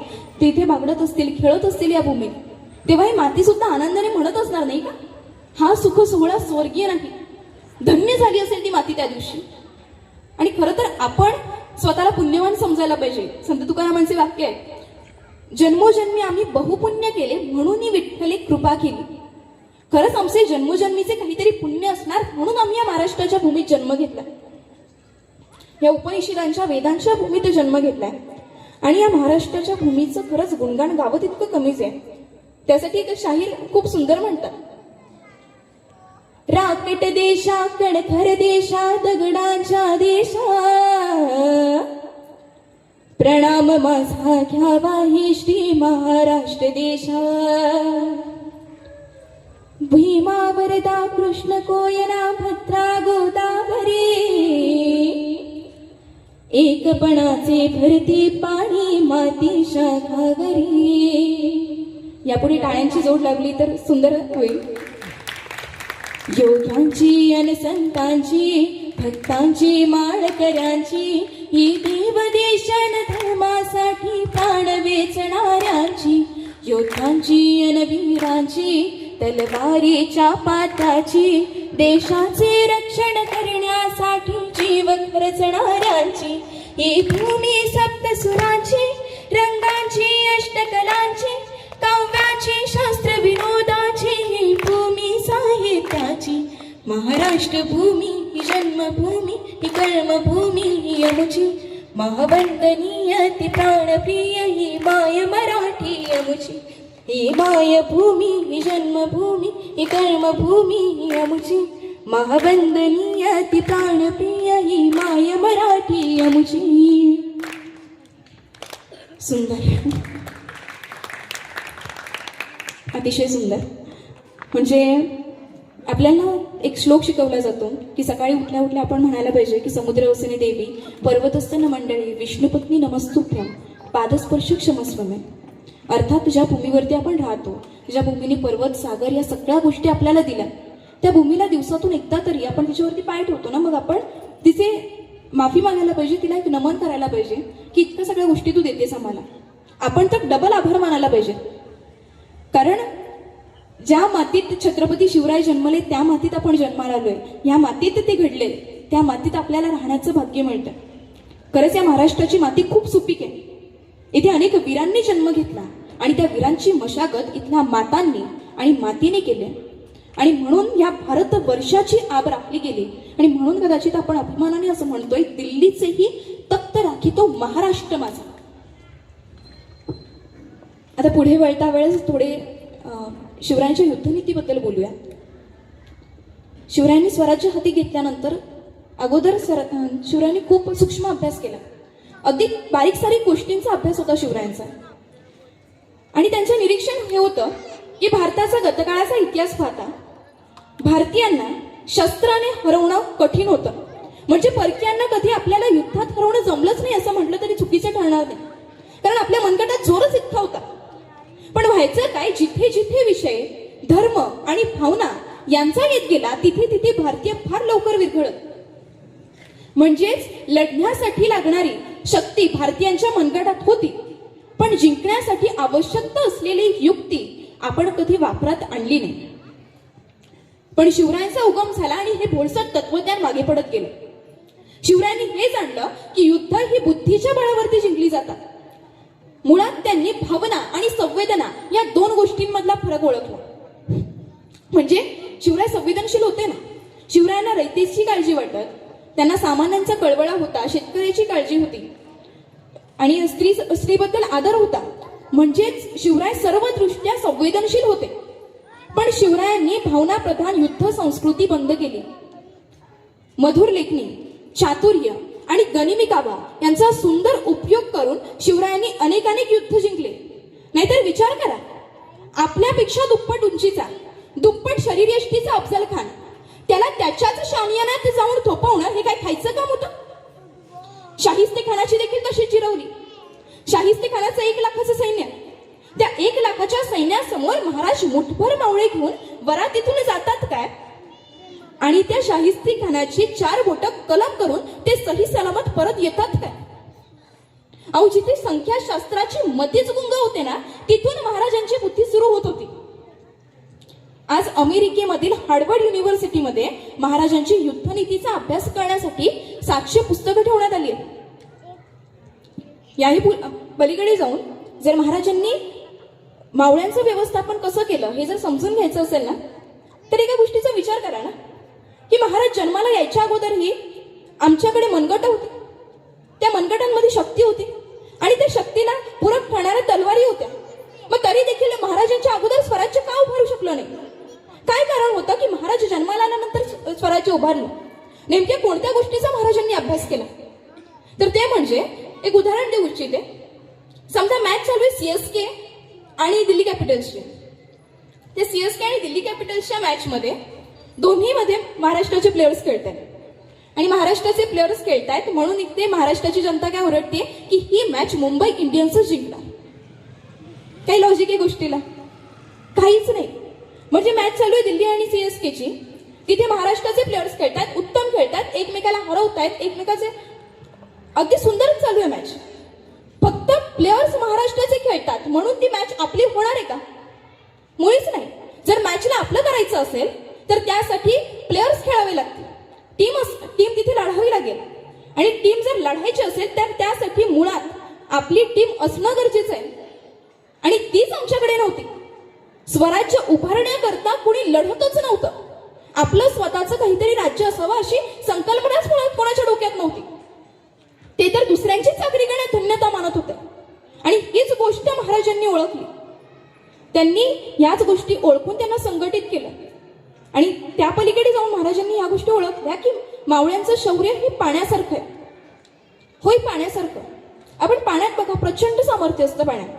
ते इथे बागडत असतील, खेळत असतील या भूमीत, तेव्हा ही माती सुद्धा आनंदाने म्हणत असणार नाही का, हा सुख सोहळा स्वर्गीय नाही. धन्य झाली असेल ती माती त्या दिवशी. आणि खरं तर आपण स्वतःला पुण्यवान समजायला पाहिजे. संत तुकारामांचे वाक्य आहे, जन्मोजन्मी आम्ही बहुपुण्य केले म्हणून विठ्ठले कृपा केली. खरंच आमचे जन्मोजन्मीचे काहीतरी पुण्य असणार म्हणून आम्ही या महाराष्ट्राच्या भूमीत जन्म घेतला, या उपनिषदांच्या वेदांच्या भूमीत जन्म घेतलाय. आणि या महाराष्ट्राच्या भूमीचं खरंच गुणगान गावं तितकं कमीच आहे. त्यासाठी एक शाहीर खूप सुंदर म्हणतात, राकेट देशा कणखर देशा दगडांच्या देशा प्रणाम माझा घ्यावा ही श्री महाराष्ट्र देशा. भीमा वरदा कृष्ण कोयना भद्रा गोदावरी एकपणाचे भरती पाणी माती शाखागरी. यापुढे टाळ्यांची जोड लागली तर सुंदर होईल. योग्यांची अन संतांची भक्तांची माळकऱ्यांची ही देवदेशन धर्मासाठी प्राण वेचणाऱ्यांची, योद्धांची अन वीरांची तलवारीच्या पाटाची, देशाचे रक्षण करण्यासाठी जीव खर्चणाऱ्यांची ही भूमी सप्तसुरांची, रंगांची अष्टकलांची, काव्याची शास्त्र विनोदाची ही भूमी साहित्याची. महाराष्ट्र भूमी ही जन्मभूमी ही कर्मभूमी ही अमुची, महावंदनीय ती प्राणप्रिय ही माय मराठी अमुची. ही माय भूमी ही जन्मभूमी ही कर्मभूमी ही अमुची, महावंदनीय ती प्राणप्रिय ही माय मराठी अमुची. सुंदर, अतिशय सुंदर. म्हणजे आपल्याला एक श्लोक शिकवला जातो की सकाळी उठल्या उठल्या आपण म्हणायला पाहिजे की समुद्रवसने देवी पर्वतस्तन मंडळी विष्णुपत्नी नमस्तुभ्यम पादस्पर्श क्षमस्व मे. अर्थात ज्या भूमीवरती आपण राहतो, ज्या भूमीने पर्वत सागर या सगळ्या गोष्टी आपल्याला दिल्या, त्या भूमीला दिवसातून एकदा तरी आपण तिच्यावरती पाय ठेवतो ना, मग आपण तिचे माफी मागायला पाहिजे, तिला एक नमन करायला पाहिजे की इतक्या सगळ्या गोष्टी तू देतेस आम्हाला. आपण तर डबल आभार मानायला पाहिजे. कारण ज्या मातीत छत्रपती शिवराय जन्मले, त्या मातीत आपण जन्माला आलोय, या मातीत ते घडले, त्या मातीत आपल्याला राहण्याचं भाग्य मिळतं. खरंच या महाराष्ट्राची माती खूप सुपीक आहे. इथे अनेक वीरांनी जन्म घेतला आणि त्या वीरांची मशागत इथल्या मातांनी आणि मातीने केली. आणि म्हणून या भारतवर्षाची आब राखली गेली. आणि म्हणून कदाचित आपण अभिमानाने असं म्हणतोय, दिल्लीचेही तख्त राखीतो महाराष्ट्र माझा. आता पुढे वळता वेळेस थोडे शिवरायांच्या युद्धनीतीबद्दल बोलूया. शिवरायांनी स्वराज्य हाती घेतल्यानंतर अगोदर शिवरायांनी खूप सूक्ष्म अभ्यास केला. अगदी बारीक सारीक गोष्टींचा अभ्यास होता शिवरायांचा. आणि त्यांचं निरीक्षण हे होतं की भारताचा गतकाळाचा इतिहास पाहता भारतीयांना शस्त्राने हरवणं कठीण होतं. म्हणजे परकीयांना कधी आपल्याला युद्धात हरवणं जमलंच नाही असं म्हटलं तरी चुकीचं ठरणार नाही, कारण आपल्या मनगटात जोरच इतका होता. पण व्हायचं काय, जिथे जिथे विषय धर्म आणि भावना यांचा येत गेला, तिथे तिथे भारतीय फार लवकर विरघळत. म्हणजेच लढण्यासाठी लागणारी शक्ती भारतीयांच्या मनगटात होती, पण जिंकण्यासाठी आवश्यक असलेली युक्ती आपण कधी वापरात आणली नाही. पण शिवरायांचा उगम झाला आणि हे भोळसट तत्वज्ञान मागे पडत गेलं. शिवरायांनी हे जाणलं की युद्ध ही बुद्धीच्या बळावरती जिंकली जातात. मुळात त्यांनी भावना आणि संवेदना या दोन गोष्टींमधला फरक ओळखला. म्हणजे शिवराय संवेदनशील होते ना, शिवरायांना रयतेची काळजी वाटत, त्यांना सामान्यांचा कळवळा होता, शेतकऱ्याची काळजी होती आणि स्त्रीबद्दल आदर होता. म्हणजेच शिवराय सर्व दृष्ट्या संवेदनशील होते. पण शिवरायांनी भावनाप्रधान युद्ध संस्कृती बंद केली. मधुर लेखणी, चातुर्य आणि गनिमी काबा यांचा सुंदर उपयोग करून शिवरायांनी अनेकानेक युद्ध जिंकले. नाहीतर विचार करा, आपल्यापेक्षा दुप्पट उंचीचा, दुप्पट शरीरयष्टीचा अफजल खान, त्याला त्याच्याच शामियानात जाऊन थोपवणं हे काय खायचं काम होतं? शाहिस्ते खानाची देखील तशी जिरवली. शाहिस्ते खानाचं 1 लाखाचं सैन्य, त्या 1 लाखाच्या सैन्यासमोर महाराज मुठभर मावळे घेऊन वरातीतून जातात काय? आणि त्या शाहिस्ते खानाची 4 बोटं कलम करून ते सही सलामत परत येतात काय? अहो, जिथे संख्याशास्त्राची मतीच गुंग होते ना, तिथून महाराजांची बुद्धी सुरू होत होती. आज अमेरिकेमधील हार्वर्ड युनिव्हर्सिटीमध्ये महाराजांची युद्धनीतीचा अभ्यास करण्यासाठी 700 पुस्तकं ठेवण्यात आली आहेत. याही पलीकडे जाऊन जर महाराजांनी मावळ्यांचं व्यवस्थापन कसं केलं हे जर समजून घ्यायचं असेल ना, तर एका गोष्टीचा विचार करा ना, की महाराज जन्माला यायच्या अगोदरही आमच्याकडे मनगटं होती. त्या मनगटांमध्ये शक्ती होती आणि त्या शक्तीला पूरक ठरणाऱ्या तलवारी होत्या. मग तरी देखील महाराजांच्या अगोदर स्वराज्य का उभारू शकलं नाही? काय कारण होतं की महाराज जन्माला आल्यानंतर स्वराज्य उभारलं? नेमक्या कोणत्या गोष्टीचा महाराजांनी अभ्यास केला? तर ते म्हणजे, एक उदाहरण देऊ इच्छिते. समजा मॅच चालू आहे सीएसके आणि दिल्ली कॅपिटल्सची. त्या सीएसके आणि दिल्ली कॅपिटल्सच्या मॅचमध्ये दोन्हीमध्ये महाराष्ट्राचे प्लेयर्स खेळत आहेत आणि महाराष्ट्राचे प्लेयर्स खेळतायत म्हणून इथे महाराष्ट्राची जनता काय ओरडते की ही मॅच मुंबई इंडियन्सच जिंकणार. काही लॉजिक आहे गोष्टीला? काहीच नाही. म्हणजे मॅच चालू आहे दिल्ली आणि सीएसकेची, तिथे महाराष्ट्राचे प्लेयर्स खेळतात, उत्तम खेळतात, एकमेकाला हरवतायत, एकमेकाचे अगदी सुंदरच चालू आहे मॅच. फक्त प्लेयर्स महाराष्ट्राचे खेळतात म्हणून ती मॅच आपली होणार आहे का? मुळीच नाही. जर मॅचला आपलं करायचं असेल तर त्यासाठी प्लेयर्स खेळावे लागतील, टीम तिथे लढावी लागेल आणि टीम जर लढायची असेल तर त्यासाठी मुळात आपली टीम असणं गरजेचं आहे आणि तीच आमच्याकडे नव्हती. स्वराज्य उभारण्याकरता कुणी लढतच नव्हतं. आपलं स्वतःचं काहीतरी राज्य असावं अशी संकल्पनाच कोणाच्या डोक्यात नव्हती. ते तर दुसऱ्यांची चाकरी करण्यात धन्यता मानत होते आणि हीच गोष्ट महाराजांनी ओळखली. त्यांनी याच गोष्टी ओळखून त्यांना संघटित केलं आणि त्या पलीकडे जाऊन महाराजांनी या गोष्टी ओळखल्या की मावळ्यांचं शौर्य हे पाण्यासारखं आहे. होय, पाण्यासारखं. आपण पाण्यात बघा, प्रचंड सामर्थ्य असतं पाण्यात.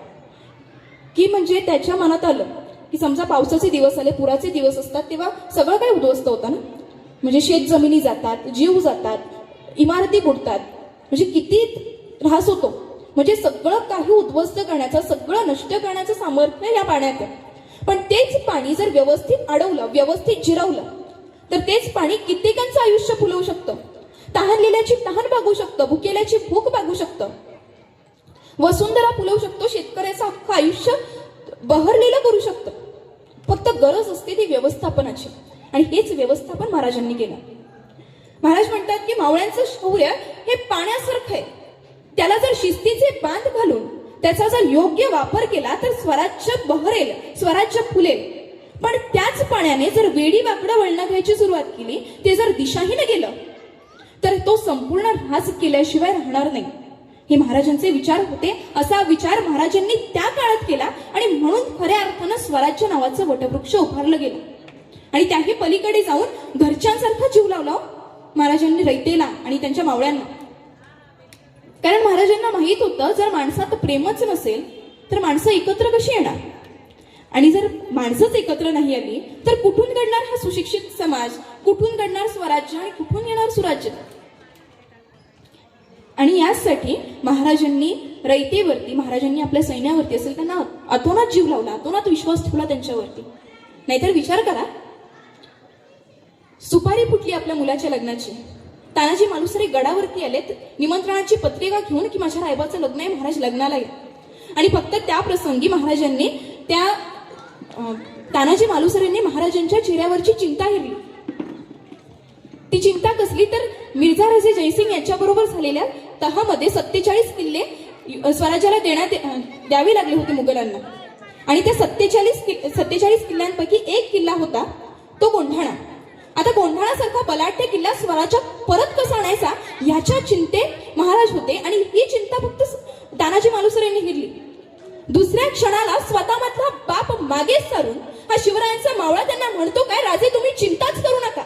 की म्हणजे त्याच्या मनात आलं की समजा पावसाचे दिवस आले, पुराचे दिवस असतात, तेव्हा सगळं काही उद्ध्वस्त होतं ना. म्हणजे शेत जमिनी जातात, जीव जातात, इमारती बुडतात, म्हणजे किती त्रास होतो. म्हणजे सगळं काही उद्ध्वस्त करण्याचं, सगळं नष्ट करण्याचं सामर्थ्य या पाण्यात आहे. पण तेच पाणी जर व्यवस्थित अडवलं, व्यवस्थित जिरवलं तर तेच पाणी कित्येकांचं आयुष्य फुलवू शकतं. तहानलेल्याची तहान भागवू शकतं, भुकेल्याची भूक भागवू शकतं, वसुंधरा फुलवू शकतो, शेतकऱ्याचं अख्खं आयुष्य बहरलेलं करू शकतं. फक्त गरज असते ती व्यवस्थापनाची आणि हेच व्यवस्थापन महाराजांनी केलं. महाराज म्हणतात की मावळ्यांचं शौर्य हे पाण्यासारखं आहे. त्याला जर शिस्तीचे बांध घालून त्याचा जर योग्य वापर केला तर स्वराज्य बहरेल, स्वराज्य फुलेल. पण त्याच पाण्याने जर वेडी वाकडं वळणं घ्यायची सुरुवात केली, ते जर दिशाहीन गेलं तर तो संपूर्ण ऱ्हास केल्याशिवाय राहणार नाही. हे महाराजांचे विचार होते. असा विचार महाराजांनी त्या काळात केला आणि म्हणून खऱ्या अर्थानं स्वराज्य नावाचं वटवृक्ष उभारलं गेलं. आणि त्याही पलीकडे जाऊन घरच्यांसारखा जीव लावला महाराजांनी रयतेला आणि त्यांच्या मावळ्यांना. कारण महाराजांना माहित होतं जर माणसात प्रेमच नसेल तर माणसं एकत्र कशी येणार, आणि जर माणसंच एकत्र नाही आली तर कुठून घडणार हा सुशिक्षित समाज, कुठून घडणार स्वराज्य आणि कुठून येणार सुराज्य. आणि यासाठी महाराजांनी रयतेवरती, महाराजांनी आपल्या सैन्यावरती असेल त्यांना अतोनात जीव लावला, अतोनात विश्वास ठेवला त्यांच्यावरती. नाहीतर विचार करा, सुपारी फुटली आपल्या मुलाच्या लग्नाची, तानाजी मालुसरे गडावरती आलेत निमंत्रणाची पत्रिका घेऊन की माझ्या रायबाचं लग्न आहे, महाराज लग्नाला येत. आणि फक्त त्या प्रसंगी महाराजांनी त्या तानाजी मालुसरेंनी महाराजांच्या चेहऱ्यावरची चिंता हिरली. ती चिंता कसली तर मिर्झा राजे जयसिंग यांच्याबरोबर झालेल्या तहामध्ये 47 किल्ले स्वराज्याला द्यावे लागले होते मुघलांना. आणि त्या 47 किल्ल्यांपैकी एक किल्ला होता तो कोंढाणा. आता गोंधळासारखा बलाढ्य किल्ला स्वराज्यात परत कसा आणायचा याच्या चिंतेत महाराज होते. आणि ही चिंता फक्त तानाजी मालुसरे यांनी घेतली. दुसऱ्या क्षणाला स्वतःमधला बाप मागे सारून हा शिवरायांचा मावळा त्यांना म्हणतो काय, राजे तुम्ही चिंताच करू नका,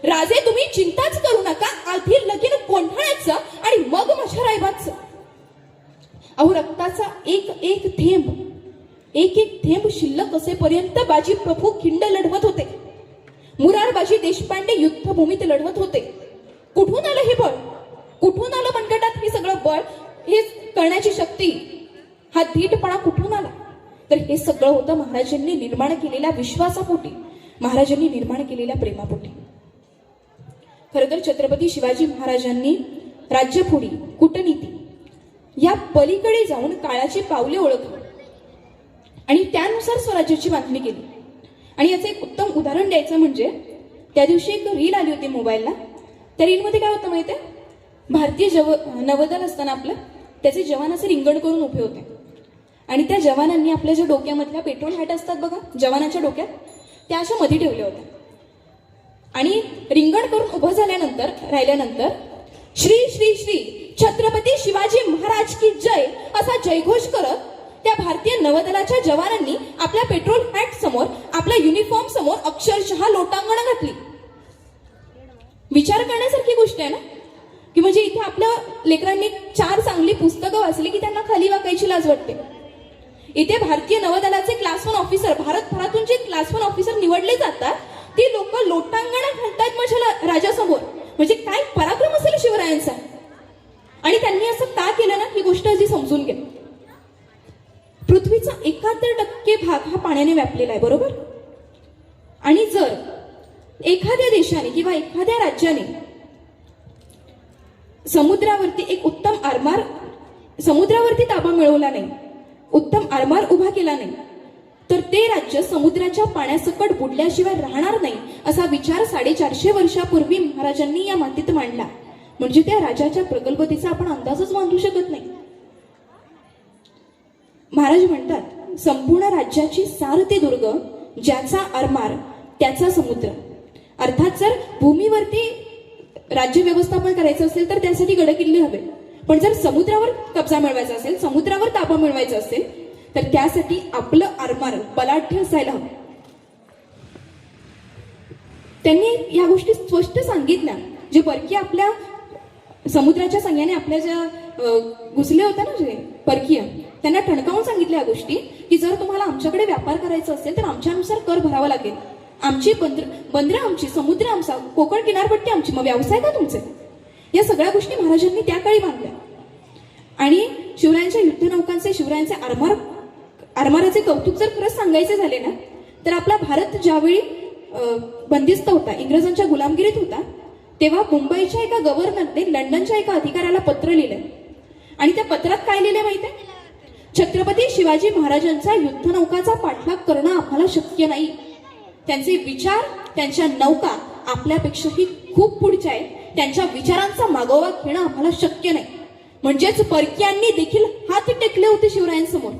राजे तुम्ही चिंताच करू नका, आधी लगीन गोंधळाचं आणि मग माझ्या रायबाचं. अहो रक्ताचा एक एक थेंब शिल्लक असेपर्यंत बाजी प्रभू खिंड लढवत होते. मुरारबाजी देशपांडे युद्धभूमीत लढवत होते. कुठून आलं हे बळ, कुठून आलं मनगटात हे सगळं बळ, हे करण्याची शक्ती, हा धीटपणा कुठून आला? तर हे सगळं होतं महाराजांनी निर्माण केलेल्या विश्वासापोटी, महाराजांनी निर्माण केलेल्या प्रेमापोटी. खरं तर छत्रपती शिवाजी महाराजांनी राज्यफोडी, कूटनीती या पलीकडे जाऊन काळाची पावले ओळखली आणि त्यानुसार स्वराज्याची बांधणी केली. आणि याचं एक उत्तम उदाहरण द्यायचं म्हणजे त्या दिवशी एक रील आली होती मोबाईलला. त्या रीलमध्ये काय होतं माहिती आहे, भारतीय नौदल असताना आपलं त्याचे जवान असे रिंगण करून उभे होते आणि त्या जवानांनी आपल्या ज्या डोक्यामधल्या पेट्रोल हॅट असतात बघा जवानाच्या डोक्यात, त्या अशा मध्ये ठेवल्या होत्या. आणि रिंगण करून उभं झाल्यानंतर राहिल्यानंतर श्री श्री श्री छत्रपती शिवाजी महाराज की जय असा जयघोष करत त्या भारतीय नौदलाच्या जवानांनी आपल्या पेट्रोल हॅट समोर, आपल्या युनिफॉर्म समोर अक्षरशः लोटांगण घातली. विचार करण्यासारखी गोष्ट आहे ना, की म्हणजे इथे आपल्या लेकरांनी 4 चांगली पुस्तकं वाचली की त्यांना खाली वाकायची लाज वाटते. इथे भारतीय नौदलाचे क्लास 1 ऑफिसर, भारतभरातून जे क्लास 1 ऑफिसर निवडले जातात ती लोक लोटांगण घालतात माझ्या राजासमोर. म्हणजे काय पराक्रम असेल शिवरायांचा. आणि त्यांनी असं का केलं ना, ही गोष्ट आधी समजून घ्या. पृथ्वीचा 71% भाग हा पाण्याने व्यापलेला आहे, बरोबर. आणि जर एखाद्या देशाने किंवा एखाद्या राज्याने समुद्रावरती एक उत्तम आरमार, समुद्रावरती ताबा मिळवला नाही, उत्तम आरमार उभा केला नाही, तर ते राज्य समुद्राच्या पाण्यासकट बुडल्याशिवाय राहणार नाही असा विचार 450 वर्षापूर्वी महाराजांनी या मातीत मांडला. म्हणजे त्या राजाच्या प्रगल्भतेचा आपण अंदाजच बांधू शकत नाही. महाराज म्हणतात, संपूर्ण राज्याची सार ते दुर्ग, ज्याचा आरमार त्याचा समुद्र. अर्थात जर भूमीवरती राज्य व्यवस्थापन करायचं असेल तर त्यासाठी गडकिल्ले हवे, पण जर समुद्रावर कब्जा मिळवायचा असेल, समुद्रावर ताबा मिळवायचा असेल तर त्यासाठी आपलं आरमार बलाढ्य असायला हवं. त्यांनी या गोष्टी स्पष्ट सांगितल्या. जे परकीय आपल्या समुद्राच्या संग्याने आपल्या ज्या घुसले होत्या ना, जे परकीय, त्यांना ठणकावून सांगितल्या या गोष्टी, की जर तुम्हाला आमच्याकडे व्यापार करायचा असेल तर आमच्यानुसार कर भरावा लागेल. आमची बंदरं आमची, समुद्र आमचा, कोकण किनारपट्टी आमची, मग व्यवसाय का तुमचे? या सगळ्या गोष्टी महाराजांनी त्या काळी बांधल्या. आणि शिवरायांच्या युद्धनौकांचे, शिवरायांचे आरमाराचे कौतुक जर खरंच सांगायचे झाले ना, तर आपला भारत ज्यावेळी बंदिस्त होता, इंग्रजांच्या गुलामगिरीत होता, तेव्हा मुंबईच्या एका गव्हर्नरने लंडनच्या एका अधिकाऱ्याला पत्र लिहिलंय. आणि त्या पत्रात काय लिहिलंय माहिती आहे? छत्रपती शिवाजी महाराजांचा युद्धनौकाचा पाठलाग करणं आम्हाला शक्य नाही. त्यांचे विचार, त्यांच्या नौका आपल्यापेक्षाही खूप पुढच्या आहेत. त्यांच्या विचारांचा मागोवा घेणं आम्हाला शक्य नाही. म्हणजेच परकीयांनी देखील हात टेकले होते शिवरायांसमोर.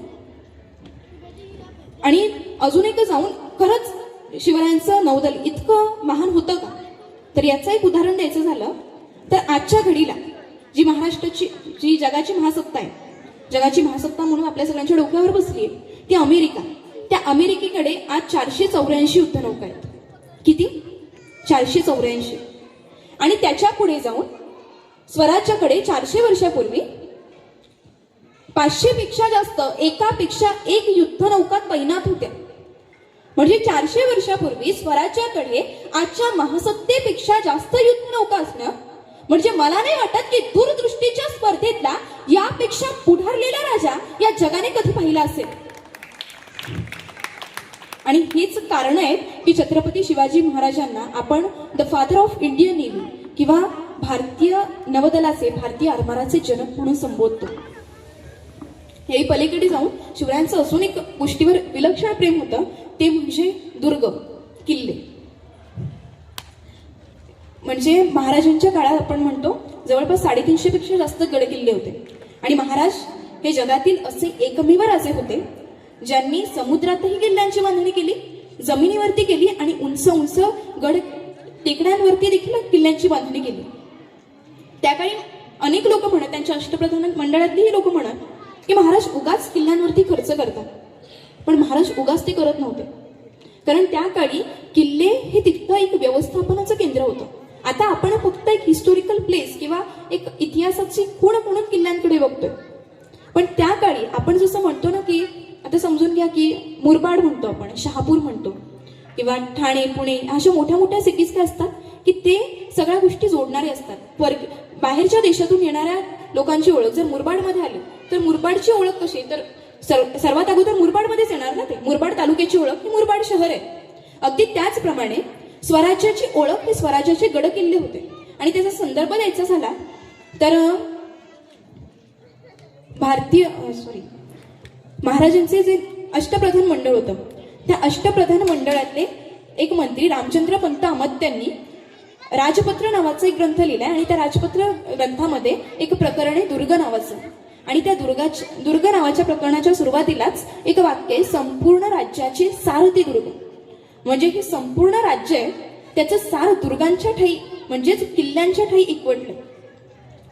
आणि अजून एक जाऊन खरंच शिवरायांचं नौदल इतकं महान होतं का? तर याचं एक उदाहरण द्यायचं झालं तर आजच्या घडीला जी महाराष्ट्राची, जी जगाची महासत्ता आहे, जगाची महासत्ता म्हणून आपल्या सगळ्यांच्या डोक्यावर बसली आहे, ती अमेरिका. त्या अमेरिकेकडे आज 484 युद्धनौका आहेत. किती? 484. आणि त्याच्या पुढे जाऊन स्वराज्याकडे 400 वर्षापूर्वी 500 पेक्षा जास्त, एकापेक्षा एक युद्धनौका तैनात होत्या. म्हणजे 400 वर्षापूर्वी स्वराज्याकडे आजच्या महासत्तेपेक्षा जास्त युद्धनौका असणं म्हणजे मला नाही वाटत की दूरदृष्टीच्या स्पर्धेतला यापेक्षा पुढारलेला राजा या जगाने कधी पाहिला असेल. आणि हेच कारण आहे की छत्रपती शिवाजी महाराजांना आपण the father of Indian navy किंवा भारतीय नौदलाचे, भारतीय आरमाराचे जनक म्हणून संबोधतो. हे पलीकडे जाऊन शिवरायांचं अजून एक गोष्टीवर विलक्षण प्रेम होतं, ते म्हणजे दुर्ग, किल्ले. म्हणजे महाराजांच्या काळात आपण म्हणतो जवळपास 350 पेक्षा जास्त गडकिल्ले होते. आणि महाराज हे जगातील असे एकमेव राजे होते ज्यांनी समुद्रातही किल्ल्यांची बांधणी केली, जमिनीवरती केली आणि उंच उंच गड टेकड्यांवरती देखील किल्ल्यांची बांधणी केली. त्या काळी अनेक लोक म्हणत, त्यांच्या अष्टप्रधान मंडळातलीही लोक म्हणत की महाराज उगाच किल्ल्यांवरती खर्च करतात. पण महाराज उगाच ते करत नव्हते, कारण त्या काळी किल्ले हे तिथं एक व्यवस्थापनाचं केंद्र होतं. आता आपण फक्त एक हिस्टोरिकल प्लेस किंवा एक इतिहासाची खूण म्हणून किल्ल्यांकडे बघतोय. पण त्या काळी आपण जसं म्हणतो ना की आता समजून घ्या की मुरबाड म्हणतो आपण, शहापूर म्हणतो किंवा ठाणे, पुणे अशा मोठ्या मोठ्या सिटीज काय असतात की ते सगळ्या गोष्टी जोडणारे असतात. बाहेरच्या देशातून येणाऱ्या लोकांची ओळख जर मुरबाडमध्ये आली तर मुरबाडची ओळख कशी, तर सर्वात अगोदर मुरबाडमध्येच येणार ना ते. मुरबाड तालुक्याची ओळख ही मुरबाड शहर आहे. अगदी त्याचप्रमाणे स्वराज्याची ओळख हे स्वराज्याचे गडकिल्ले होते. आणि त्याचा संदर्भ द्यायचा झाला तर महाराजांचे जे अष्टप्रधान मंडळ होतं, त्या अष्टप्रधान मंडळातले एक मंत्री रामचंद्र पंत अमात्यांनी राजपत्र नावाचा एक ग्रंथ लिहिलाय. आणि त्या राजपत्र ग्रंथामध्ये एक प्रकरण आहे दुर्ग नावाचं. आणि त्या दुर्ग नावाच्या प्रकरणाच्या सुरुवातीलाच एक वाक्य आहे, संपूर्ण राज्याचे सार ते दुर्ग. म्हणजे हे संपूर्ण राज्य आहे त्याचं सार दुर्गांच्या ठाई म्हणजेच किल्ल्यांच्या ठाई एकवटलं.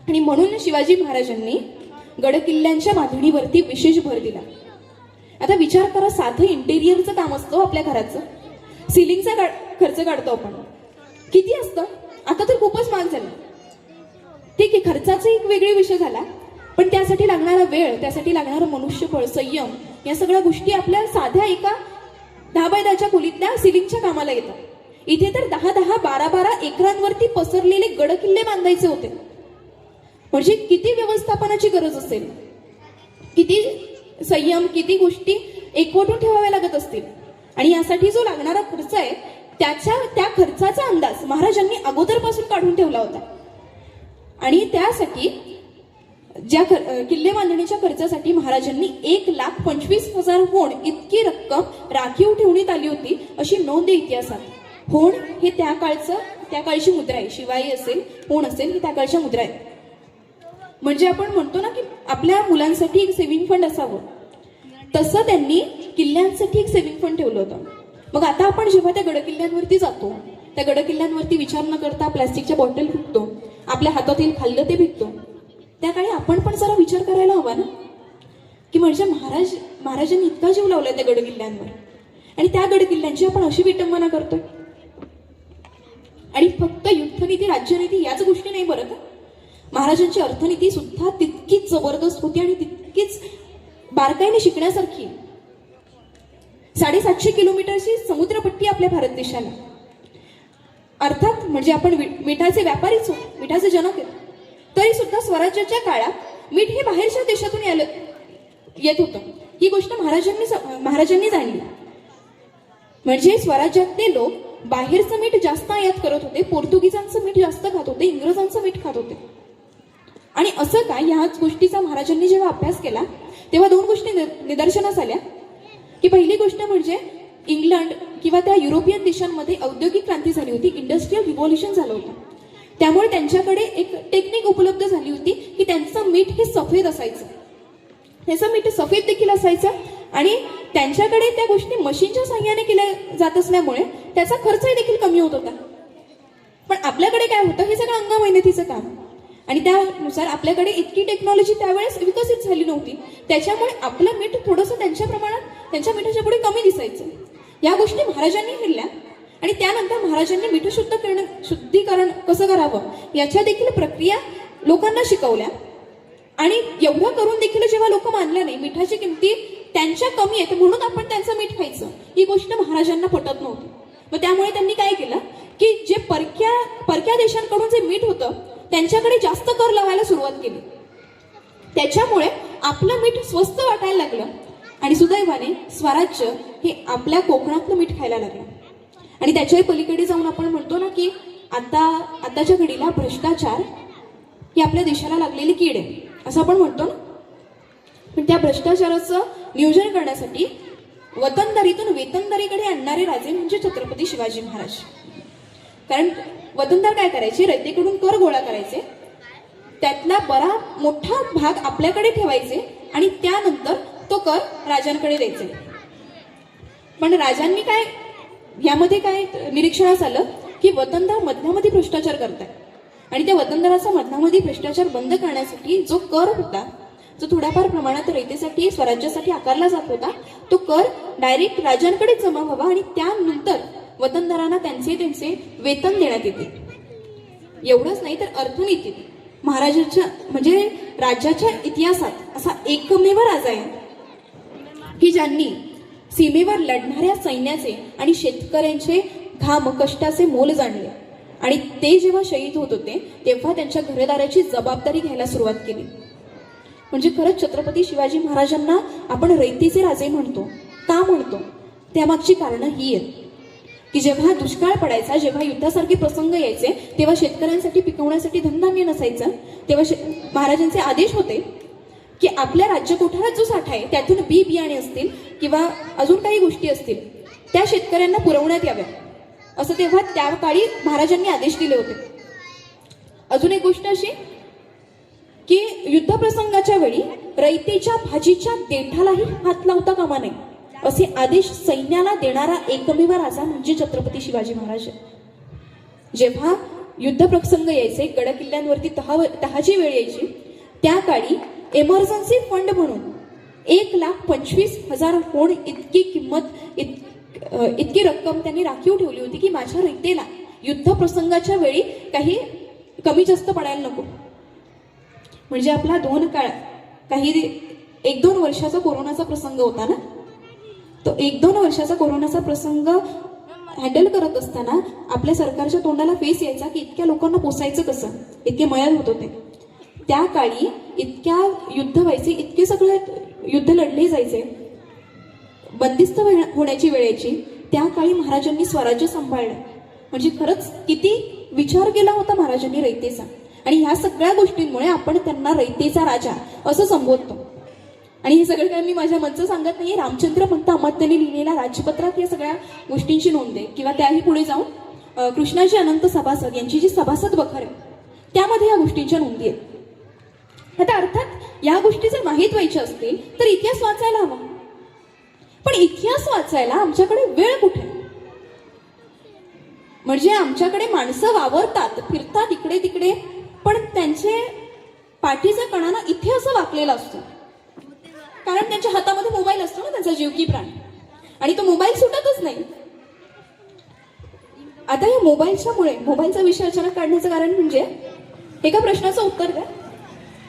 आणि म्हणून शिवाजी महाराजांनी गडकिल्ल्यांच्या बांधणीवरती विशेष भर दिला. आता विचार करा, साधं इंटेरियरचं काम असतं आपल्या घराचं, सिलिंगचा खर्च काढतो आपण, किती असतं? आता तर खूपच महाग झालं. ठीक आहे, खर्चाचा एक वेगळा विषय झाला, पण त्यासाठी लागणारा वेळ, त्यासाठी लागणारं मनुष्यबळ, संयम, या सगळ्या गोष्टी आपल्या साध्या एका 10 बाय 10च्या खोलीतल्या सिलिंगच्या कामाला येतात. इथे तर 10-10, 12-12 एकरांवरती पसरलेले गडकिल्ले बांधायचे होते. म्हणजे किती व्यवस्थापनाची गरज असेल, किती संयम, किती गोष्टी एकवटून ठेवाव्या लागत असतील. आणि यासाठी जो लागणारा खर्च आहे त्या खर्चाचा अंदाज महाराजांनी अगोदरपासून काढून ठेवला होता. आणि त्यासाठी ज्या किल्ले बांधणीच्या खर्चासाठी महाराजांनी 1,25,000 होण इतकी रक्कम राखीव ठेवण्यात आली होती, अशी नोंद आहे इतिहासात. होण हे त्या काळची मुद्रा आहे. शिवाई असेल, होण असेल, ही त्या काळच्या मुद्रा आहेत. म्हणजे आपण म्हणतो ना की आपल्या मुलांसाठी एक सेव्हिंग फंड असावं, तसं त्यांनी किल्ल्यांसाठी एक सेव्हिंग फंड ठेवलं होतं. मग आता आपण जेव्हा त्या गडकिल्ल्यांवरती जातो, त्या गडकिल्ल्यांवरती विचार न करता प्लास्टिकच्या बॉटल फेकतो, आपल्या हातातील खाल्लं ते फेकतो, त्या काळी आपण पण जरा विचार करायला हवा ना की म्हणजे महाराजांनी इतका जीव लावलाय त्या गडकिल्ल्यांवर, आणि त्या गडकिल्ल्यांची आपण अशी विटंबना करतोय. आणि फक्त युद्धनीती, राज्यनीती याच गोष्टी नाही बरं का, महाराजांची अर्थनीती सुद्धा तितकीच जबरदस्त होती आणि तितकीच बारकाईने शिकण्यासारखी. 750 किलोमीटरची समुद्रपट्टी आपल्या भारत देशाला. अर्थात म्हणजे आपण मिठाचे व्यापारीच, मिठाचे जनक आहेत, तरी सुद्धा स्वराज्याच्या काळात मीठ हे बाहेरच्या देशातून येत होतं. ही गोष्ट महाराजांनी जाणली. म्हणजे स्वराज्यातले लोक बाहेरचं मीठ जास्त आयात करत होते, पोर्तुगीजांचं मीठ जास्त खात होते, इंग्रजांचं मीठ खात होते. आणि असं काय, ह्याच गोष्टीचा महाराजांनी जेव्हा अभ्यास केला तेव्हा 2 गोष्टी निदर्शनास आल्या. की पहिली गोष्ट म्हणजे इंग्लंड किंवा त्या युरोपियन देशांमध्ये औद्योगिक क्रांती झाली होती, इंडस्ट्रियल रिव्हॉल्युशन झालं होतं. त्यामुळे त्यांच्याकडे एक टेक्निक उपलब्ध झाली होती की त्यांचं मीठ हे सफेद असायचं, त्याचं मीठ सफेद देखील असायचं. आणि त्यांच्याकडे त्या गोष्टी मशीनच्या साह्याने केल्या जात असल्यामुळे त्याचा खर्चही देखील कमी होत होता. पण आपल्याकडे काय होतं, हे सगळं अंग मेहनतीचं काम, आणि त्यानुसार आपल्याकडे इतकी टेक्नॉलॉजी त्यावेळेस विकसित झाली नव्हती. त्याच्यामुळे आपलं मीठ थोडंसं त्यांच्या प्रमाणात, त्यांच्या मिठाच्या पुढे कमी दिसायचं. या गोष्टी महाराजांनी केल्या. आणि त्यानंतर महाराजांनी मीठ शुद्धीकरण कसं करावं याच्या देखील प्रक्रिया लोकांना शिकवल्या. आणि एवढं करून देखील जेव्हा लोक मानल्या नाही, मिठाची किमती त्यांच्या कमी आहेत म्हणून आपण त्यांचं मीठ खायचं, ही गोष्ट महाराजांना पटत नव्हती. मग त्यामुळे त्यांनी काय केलं की जे परक्या देशांकडून जे मीठ होतं त्यांच्याकडे जास्त कर लावायला सुरुवात केली. त्याच्यामुळे आपलं मीठ स्वस्त वाटायला लागलं. आणि सुदैवाने स्वराज्य हे आपल्या कोकणातलं मीठ खायला लागलं. आणि त्याच्याही पलीकडे जाऊन आपण म्हणतो ना की आताच्या घडीला भ्रष्टाचार ही आपल्या देशाला लागलेली कीड आहे असं आपण म्हणतो ना. पण त्या भ्रष्टाचाराचं नियोजन करण्यासाठी वतनदारीतून वेतनदारीकडे आणणारे राजे म्हणजे छत्रपती शिवाजी महाराज. कारण वतनदार काय करायचे, रयतेकडून कर गोळा करायचे, त्यातला बरा मोठा भाग आपल्याकडे ठेवायचे आणि त्यानंतर तो कर राजांकडे द्यायचे. पण राजांनी यामध्ये काय निरीक्षणास आलं की वतनदार मधल्यामध्ये भ्रष्टाचार करताय आणि त्या वतनदाराचा मधल्यामध्ये भ्रष्टाचार बंद करण्यासाठी जो कर होता, जो थोड्याफार प्रमाणात रयतेसाठी स्वराज्यासाठी आकारला जात होता, तो कर डायरेक्ट राजांकडे जमा व्हावा आणि त्यानंतर वतनदारांना त्यांचे वेतन देण्यात येते. एवढंच नाही तर अर्थनीतीत महाराजांच्या म्हणजे राज्याच्या इतिहासात असा एकमेव राजा आहे की ज्यांनी सीमेवर लढणाऱ्या सैन्याचे आणि शेतकऱ्यांचे घाम कष्टाचे मोल जाणले आणि ते जेव्हा शहीद होत होते तेव्हा त्यांच्या घरदाराची जबाबदारी घ्यायला सुरुवात केली. म्हणजे खरंच छत्रपती शिवाजी महाराजांना आपण रयतेचे राजे म्हणतो. का म्हणतो? त्यामागची कारणं ही आहेत की जेव्हा दुष्काळ पडायचा, जेव्हा युद्धासारखे प्रसंग यायचे, तेव्हा शेतकऱ्यांसाठी पिकवण्यासाठी धनधान्य नसायचं. तेव्हा महाराजांचे आदेश होते की आपल्या राज्यकोठारात जो साठा आहे त्यातून बियाणे असतील किंवा अजून काही गोष्टी असतील त्या शेतकऱ्यांना पुरवण्यात याव्या, असं तेव्हा त्या काळी महाराजांनी आदेश दिले होते. अजून एक गोष्ट अशी की युद्धप्रसंगाच्या वेळी रयतेच्या भाजीच्या देठालाही हात लावता कामा नये असे आदेश सैन्याला देणारा एकमेव राजा म्हणजे छत्रपती शिवाजी महाराज. जेव्हा युद्धप्रसंग यायचे, गडकिल्ल्यांवरती तहाची वेळ यायची, त्या काळी एमर्जन्सी फंड म्हणून 1,25,000 होण इतकी रक्कम त्यांनी राखीव ठेवली होती की माझ्या रयतेला युद्धप्रसंगाच्या वेळी काही कमी जास्त पडायला नको. म्हणजे आपला काही 1-2 वर्षाचा कोरोनाचा प्रसंग होता ना, तो 1-2 वर्षाचा कोरोनाचा प्रसंग हँडल करत असताना आपल्या सरकारच्या तोंडाला फेस यायचा की इतक्या लोकांना पोसायचं कसं, इतके मयाळ होत होते. त्या काळी इतक्या युद्ध व्हायचे, इतके सगळे युद्ध लढले जायचे, बंदिस्त होण्याची वेळ यायची. त्या काळी महाराजांनी स्वराज्य सांभाळलं. म्हणजे खरंच किती विचार केला होता महाराजांनी रयतेचा. आणि ह्या सगळ्या गोष्टींमुळे आपण त्यांना रयतेचा राजा असं संबोधतो. आणि हे सगळं काय मी माझ्या मनचं सांगत नाही, रामचंद्र पंत अमात्यांनी लिहिलेल्या राजपत्रात या सगळ्या गोष्टींची नोंद आहे. किंवा त्याही पुढे जाऊन कृष्णाजी अनंत सभासद यांची जी सभासद बखर आहे त्यामध्ये या गोष्टींच्या नोंदी आहेत. आता अर्थात या गोष्टी जर माहीत व्हायच्या असतील तर इतिहास वाचायला हवा, पण इतिहास वाचायला आमच्याकडे वेळ कुठे? म्हणजे आमच्याकडे माणसं वावरतात, फिरतात इकडे तिकडे, पण त्यांचे पाठीचा कणाना इथे असं वाकलेला असतो, कारण त्यांच्या हातामध्ये मोबाईल असतो ना, त्यांचा जीव की प्राण, आणि तो मोबाईल सुटतच नाही. आता या मोबाईलचा विषय अचानक काढण्याचं कारण म्हणजे एका प्रश्नाचं उत्तर द्या.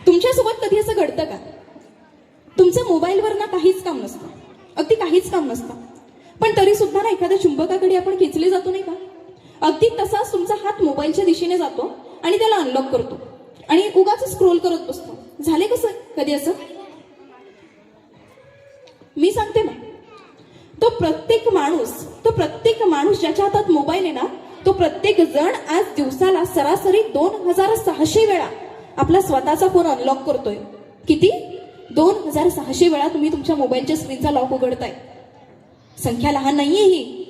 तुमच्यासोबत कधी असं घडतं का? तुमचं मोबाईलवर ना काहीच काम नसतं, अगदी काहीच काम नसतं, पण तरी सुद्धा ना एखाद्या चुंबकाकडे आपण खेचले जातो नाही का? अगदी तसाच तुमचा हात मोबाईलच्या दिशेने जातो आणि त्याला अनलॉक करतो आणि उगाच स्क्रोल करत बसतो. झाले कसं कधी असं? मी सांगते ना, तो प्रत्येक माणूस ज्याच्या हातात मोबाईल आहे ना, तो प्रत्येक जण आज दिवसाला सरासरी 2600 वेळा आपला स्वतःचा फोन अनलॉक करतोय. किती? 2600 वेळा तुम्ही तुमच्या मोबाईलच्या स्क्रीनचा लॉक उघडताय. संख्या लहान नाहीये ही.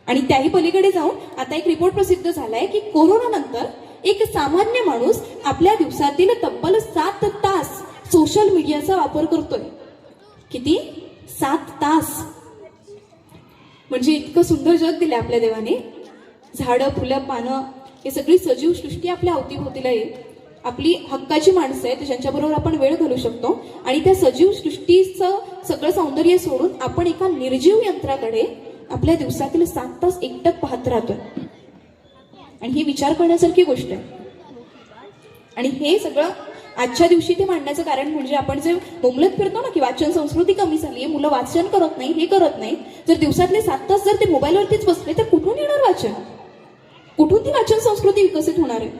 आणि त्याही पलीकडे जाऊन आता एक रिपोर्ट प्रसिद्ध झालाय की कोरोना नंतर एक सामान्य माणूस आपल्या दिवसातील तब्बल 7 तास सोशल मीडियाचा वापर करतोय. किती? 7 तास. म्हणजे इतकं सुंदर जग दिलंय आपल्या देवाने. झाडं, फुलं, पानं, हे सगळी सजीव सृष्टी आपल्या अवतीभोवतीला आहे. आपली हक्काची माणसं आहेत ज्यांच्याबरोबर आपण वेळ घालवू शकतो, आणि त्या सजीव सृष्टीचं सगळं सौंदर्य सोडून आपण एका निर्जीव यंत्राकडे आपल्या दिवसातील 7 तास एकटक पाहत राहतोय. आणि ही विचार करण्यासारखी गोष्ट आहे. आणि हे सगळं आजच्या दिवशी ते मांडण्याचं कारण म्हणजे आपण जे बोंबलत फिरतो ना की वाचन संस्कृती कमी झाली, मुलं वाचन करत नाही, हे करत नाही. जर दिवसातले 7 तास जर ते मोबाईलवरतीच बसले तर कुठून येणार वाचन? कुठून ती वाचन संस्कृती विकसित होणार आहे?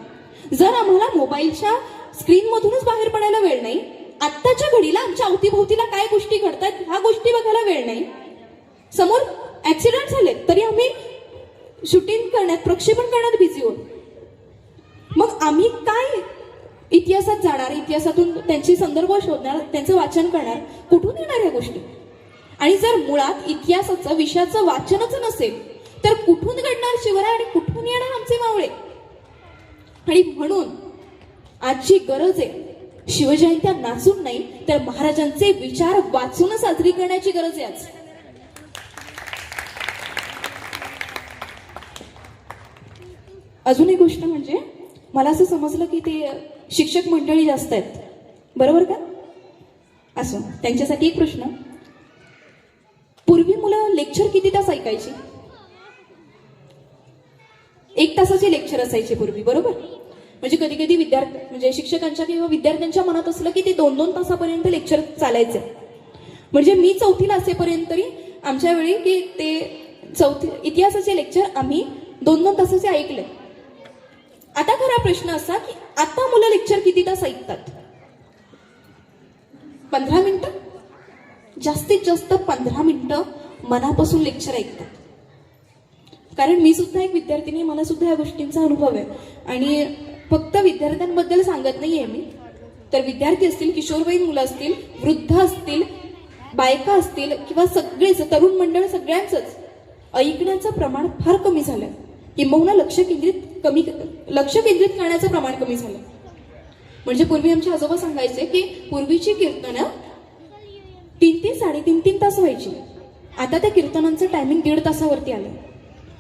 जर आम्हाला मोबाईलच्या स्क्रीनमधूनच बाहेर पडायला वेळ नाही, आत्ताच्या घडीला आमच्या अवतीभोवतीला काय गोष्टी घडतात ह्या गोष्टी बघायला वेळ नाही, समोर ऍक्सिडेंट झाले तरी आम्ही शूटिंग करण्यात, प्रक्षेपण करण्यात बिझी होतो, मग आम्ही काय इतिहासात जाणार, इतिहासातून त्यांची संदर्भ शोधणार, त्यांचं वाचन करणार, कुठून येणार ह्या गोष्टी? आणि जर मुळात इतिहासाचं विषयाचं वाचनच नसेल तर कुठून घडणार शिवराय आणि कुठून येणार आमचे मावळे? आणि म्हणून आजची गरज आहे शिवजयंत्या नाचून नाही तर महाराजांचे विचार वाचून साजरी करण्याची गरज आहे आज. अजून एक गोष्ट म्हणजे मला असं समजलं की ते शिक्षक मंडळी जास्त आहेत, बरोबर का? असं त्यांच्यासाठी एक प्रश्न, पूर्वी मुलं लेक्चर किती तास ऐकायची? 1 तासाचे लेक्चर असायचे पूर्वी, बरोबर? म्हणजे कधी कधी म्हणजे शिक्षकांच्या किंवा विद्यार्थ्यांच्या मनात असलं की ते 2-2 तासापर्यंत लेक्चर चालायचे. म्हणजे मी 4थीला असेपर्यंत तरी आमच्या वेळी की ते इतिहासाचे लेक्चर आम्ही 2-2 तासाचे ऐकले. आता खरा प्रश्न असा की आता मुलं लेक्चर किती तास ऐकतात? 15 मिनिटं, जास्तीत जास्त 15 मिनिटं मनापासून लेक्चर ऐकतात. कारण मी सुद्धा एक विद्यार्थिनी, मला सुद्धा या गोष्टींचा अनुभव आहे. आणि फक्त विद्यार्थ्यांबद्दल सांगत नाहीये मी, तर विद्यार्थी असतील, किशोरवयीन मुलं असतील, वृद्ध असतील, बायका असतील किंवा सगळेच तरुण मंडळ, सगळ्यांचंच ऐकण्याचं प्रमाण फार कमी झालं, किंबहुना लक्ष केंद्रित करण्याचं प्रमाण कमी झालं. म्हणजे पूर्वी आमचे आजोबा सांगायचे की पूर्वीची कीर्तनं 3-3, 3.5 तास व्हायची. आता त्या कीर्तनांचं टायमिंग 1.5 तासावरती आलं.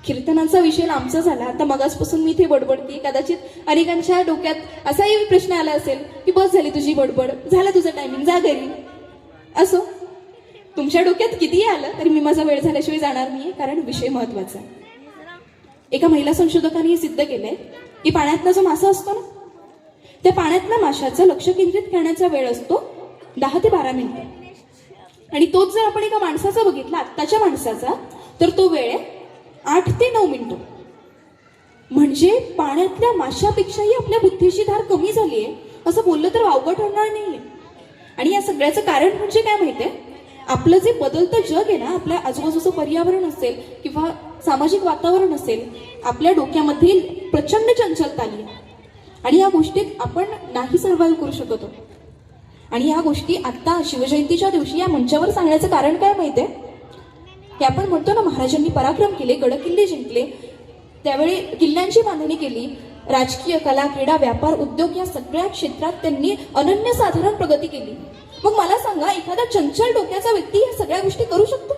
कीर्तनाचा विषय लांबचा झाला. आता मगाचपासून मी इथे बडबडते, कदाचित अनेकांच्या डोक्यात असाही प्रश्न आला असेल की बस झाली तुझी बडबड, झालं तुझं टायमिंग, जा घरी. असो, तुमच्या डोक्यात कितीही आलं तरी मी माझा वेळ झाल्याशिवाय जाणार नाहीये, कारण विषय महत्वाचा आहे. एका महिला संशोधकांनी हे सिद्ध केलंय की पाण्यातला जो मासा असतो ना, त्या पाण्यातल्या माशाचं लक्ष केंद्रित करण्याचा वेळ असतो 10 ते 12 मिनिटं. आणि तोच जर आपण एका माणसाचा बघितला, आत्ताच्या माणसाचा, तर तो वेळ आहे 8 ते 9 मिनिटं. म्हणजे पाण्यातल्या माशापेक्षाही आपल्या बुद्धीची धार कमी झाली आहे असं बोललं तर वावगं ठरणार नाहीये. आणि या सगळ्याचं कारण म्हणजे काय माहितीये? आपलं जे बदलतं जग आहे ना, आपल्या आजूबाजूचं पर्यावरण असेल किंवा सामाजिक वातावरण असेल, आपल्या डोक्यामधील प्रचंड चंचलता आली आहे. आणि या गोष्टीत आपण नाही सर्व्हाइव्ह करू शकतो. आणि या गोष्टी आता शिवजयंतीच्या दिवशी या मंचावर सांगण्याचं कारण काय माहितीये? की आपण म्हणतो ना, महाराजांनी पराक्रम केले, गडकिल्ले जिंकले, त्यावेळी किल्ल्यांची बांधणी केली, राजकीय, कला, क्रीडा, व्यापार, उद्योग या सगळ्या क्षेत्रात त्यांनी अनन्यसाधारण प्रगती केली. मग मला सांगा, एखादा चंचल डोक्याचा व्यक्ती या सगळ्या गोष्टी करू शकतो?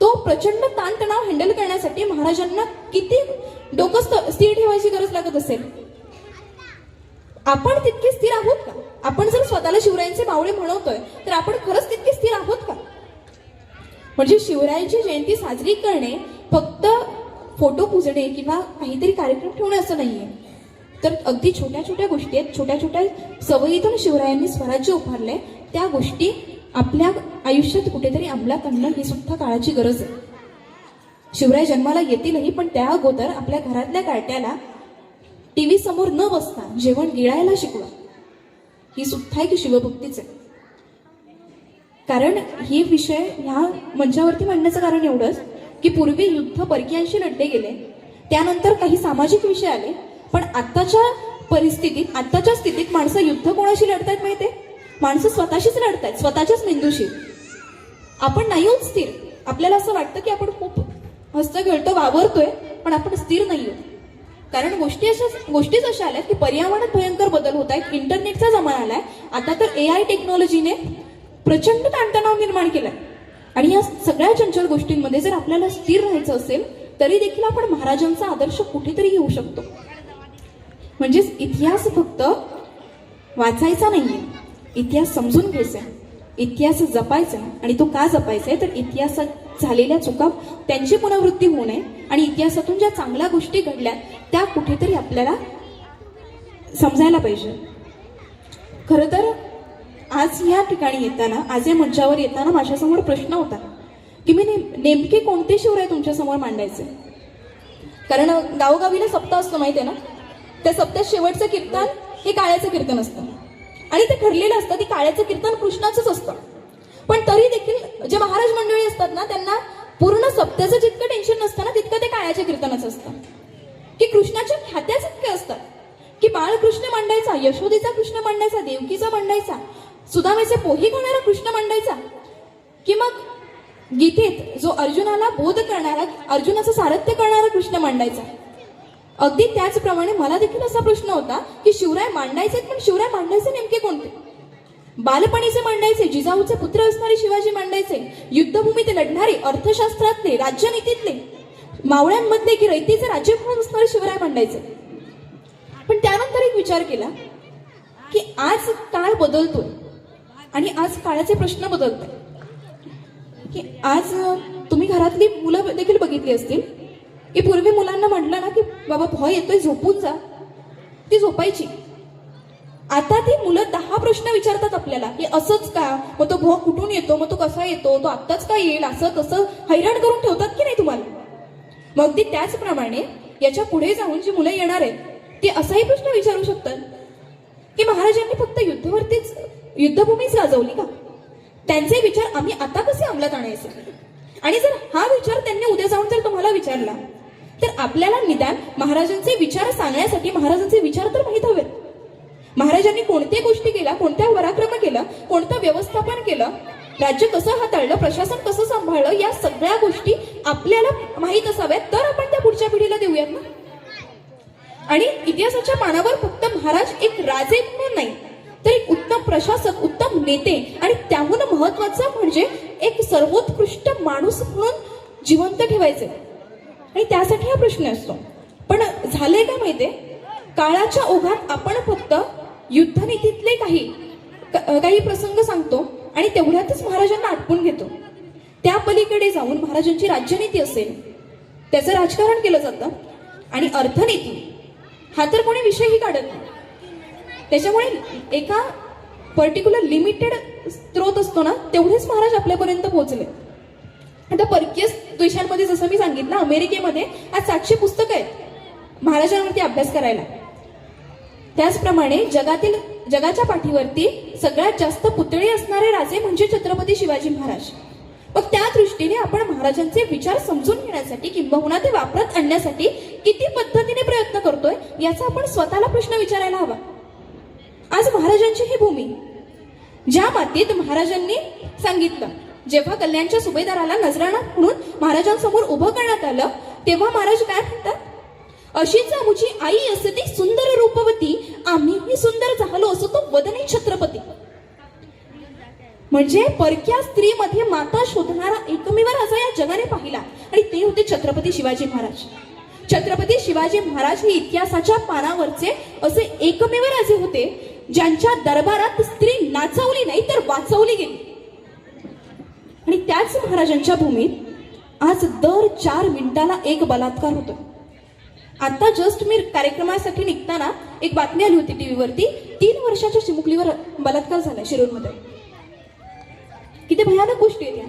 तो प्रचंड ताणतणाव हँडल करण्यासाठी महाराजांना किती डोकं स्थिर ठेवायची गरज लागत असेल? आपण तितके स्थिर आहोत का? आपण जर स्वतःला शिवरायांचे मावळे म्हणवतोय तर आपण खरंच तितके स्थिर आहोत का? म्हणजे शिवरायांची जयंती साजरी करणे फक्त फोटो पुजणे किंवा काहीतरी कार्यक्रम ठेवणे असं नाहीये, तर अगदी छोट्या छोट्या गोष्टी आहेत. छोट्या छोट्या सवयीतून शिवरायांनी स्वराज्य उभारले. त्या गोष्टी आपल्या आयुष्यात कुठेतरी अंमलात आणणं ही सुद्धा काळाची गरज आहे. शिवराय जन्माला येतीलही, पण त्या अगोदर आपल्या घरातल्या कार्ट्याला टीव्ही समोर न बसता जेवण गिळायला शिकवा. ही सुद्धा एक शिवभक्तीच आहे. कारण हे विषय ह्या मंचावरती मांडण्याचं कारण एवढंच की पूर्वी युद्ध परकीयांशी लढले गेले, त्यानंतर काही सामाजिक विषय आले, पण आत्ताच्या परिस्थितीत, आत्ताच्या स्थितीत माणसं युद्ध कोणाशी लढतायत माहितीये? माणसं स्वतःशीच लढतायत, स्वतःच्याच मेंदूशी. आपण नाही होत स्थिर. आपल्याला असं वाटतं की आपण खूप हसतं खेळतो, वावरतोय, पण आपण स्थिर नाही होत. कारण गोष्टीच अशा आल्यात की पर्यावरणात भयंकर बदल होत आहेत, इंटरनेटचा जमाना आलाय, आता तर AI टेक्नॉलॉजीने प्रचंड ताणतणाव निर्माण केलाय. आणि या सगळ्या चंचल गोष्टींमध्ये जर आपल्याला स्थिर राहायचं असेल तरी देखील आपण महाराजांचा आदर्श कुठेतरी घेऊ शकतो. म्हणजेच इतिहास फक्त वाचायचा नाहीये, इतिहास समजून घ्यायचा, इतिहास जपायचा. आणि तो का जपायचा आहे? तर इतिहासात झालेल्या चुका त्यांची पुनरावृत्ती होऊ नये, आणि इतिहासातून ज्या चांगल्या गोष्टी घडल्या त्या कुठेतरी आपल्याला समजायला पाहिजे. खरं तर आज या ठिकाणी येताना, आज या मंचावर येताना माझ्यासमोर प्रश्न होता की मी नेमके कोणते शिवराय तुमच्या समोर मांडायचे. कारण गावोगावीला सप्ताह असतो माहिती आहे ना, त्या सप्त्यात शेवटचं कीर्तन हे काळ्याचं कीर्तन असतं, आणि ते ठरलेलं असतं की काळ्याचं कीर्तन कृष्णाचंच असतं. पण तरी देखील जे महाराज मंडळी असतात ना, त्यांना पूर्ण सप्त्याचं जितकं टेन्शन नसतं ना, तितकं ते काळ्याच्या कीर्तनाचं असतं. की कृष्णाच्या ख्यात्याच इतक्या असतात की बाळकृष्ण मांडायचा, यशोदेचा कृष्ण मांडायचा, देवकीचा मांडायचा, सुदामेचे पोही खाणारा कृष्ण मांडायचा, की मग गीतेत जो अर्जुनाला बोध करणारा, अर्जुनाचं सारथ्य करणारा कृष्ण मांडायचा. अगदी त्याचप्रमाणे मला देखील असा प्रश्न होता की शिवराय मांडायचे, पण शिवराय मांडायचे नेमके कोणते? बालपणीचे मांडायचे, जिजाऊचे पुत्र असणारे शिवाजी मांडायचे, युद्धभूमीत लढणारे, अर्थशास्त्रातले, राज्यनीतीतले, मावळ्यांमध्ये की रयतेचे राज्य म्हणून असणारे शिवराय मांडायचे. पण त्यानंतर एक विचार केला की आज काळ बदलतोय आणि आज काळाचे प्रश्न बदलतोय. की आज तुम्ही घरातली मुलं देखील बघितली असतील की पूर्वी मुलांना म्हटलं ना की बाबा भय येतोय झोपून जा, ती झोपायची. आता ती मुलं 10 प्रश्न विचारतात आपल्याला की असंच का, मग तो भोग कुठून येतो, मग तो कसा येतो, तो आत्ताच का येईल, असं तसं हैराण करून ठेवतात की नाही तुम्हाला. मग अगदी त्याचप्रमाणे याच्या पुढे जाऊन जी मुलं येणार आहेत ती असाही प्रश्न विचारू शकतात की महाराजांनी फक्त युद्धभूमीच गाजवली का, त्यांचे विचार आम्ही आता कसे अंमलात आणायचे. आणि जर हा विचार त्यांनी उद्या जाऊन जर तुम्हाला विचारला तर आपल्याला निदान महाराजांचे विचार सांगण्यासाठी महाराजांचे विचार तर माहीत हवेत. महाराजांनी कोणत्या गोष्टी केल्या, कोणत्या पराक्रम केलं, कोणतं व्यवस्थापन केलं, राज्य कसं हाताळलं, प्रशासन कसं सांभाळलं, या सगळ्या गोष्टी आपल्याला माहीत असाव्यात तर आपण त्या पुढच्या पिढीला देऊयात ना. आणि इतिहासाच्या पानावर फक्त महाराज एक राजे म्हणून नाही तर एक उत्तम प्रशासक, उत्तम नेते आणि त्याहून महत्वाचं म्हणजे एक सर्वोत्कृष्ट माणूस म्हणून जिवंत ठेवायचे. आणि त्यासाठी हा प्रश्न असतो. पण झाले का माहितीये, काळाच्या ओघात आपण फक्त युद्धनीतीतले काही प्रसंग सांगतो आणि तेवढ्यातच महाराजांना आटपून घेतो. त्या पलीकडे जाऊन महाराजांची राज्यनीती असेल, त्याचं राजकारण केलं जातं आणि अर्थनीती हा तर कोणी विषयही काढत नाही. त्याच्यामुळे एका पर्टिक्युलर लिमिटेड स्त्रोत असतो ना तेवढेच महाराज आपल्यापर्यंत पोहोचले. आता परकीय देशांमध्ये जसं मी सांगितलं, अमेरिकेमध्ये आज 700 पुस्तकं आहेत महाराजांवरती अभ्यास करायला. त्याचप्रमाणे जगाच्या पाठीवरती सगळ्यात जास्त पुतळे असणारे राजे म्हणजे छत्रपती शिवाजी महाराज. मग त्या दृष्टीने आपण महाराजांचे विचार समजून घेण्यासाठी किंबहुना ते वापरात आणण्यासाठी किती पद्धतीने प्रयत्न करतोय याचा आपण स्वतःला प्रश्न विचारायला हवा. आज महाराजांची ही भूमी, ज्या मातीत महाराजांनी सांगितलं, जेव्हा कल्याणच्या सुभेदाराला नजराणा म्हणून महाराजांसमोर उभं करण्यात आलं तेव्हा महाराज काय म्हणतात, अशीच आमची आई असती सुंदर रूपवती, आम्हीही सुंदर झालो असो तो वदनी छत्रपती. म्हणजे परक्या स्त्रीमध्ये माता शोधणारा एकमेव राजा या जगाने पाहिला आणि ते होते छत्रपती शिवाजी महाराज. छत्रपती शिवाजी महाराज हे इतिहासाच्या पानावरचे असे एकमेव राजे होते ज्यांच्या दरबारात स्त्री नाचवली नाही तर वाचवली गेली. आणि त्याच महाराजांच्या भूमीत आज दर 4 मिनिटाला एक बलात्कार होतो. आता जस्ट मी कार्यक्रमासाठी निघताना एक बातमी आली होती टीव्हीवरती, 3 वर्षाच्या चिमुकलीवर बलात्कार झाला शिरूरमध्ये. किती भयानक गोष्टी आहेत या.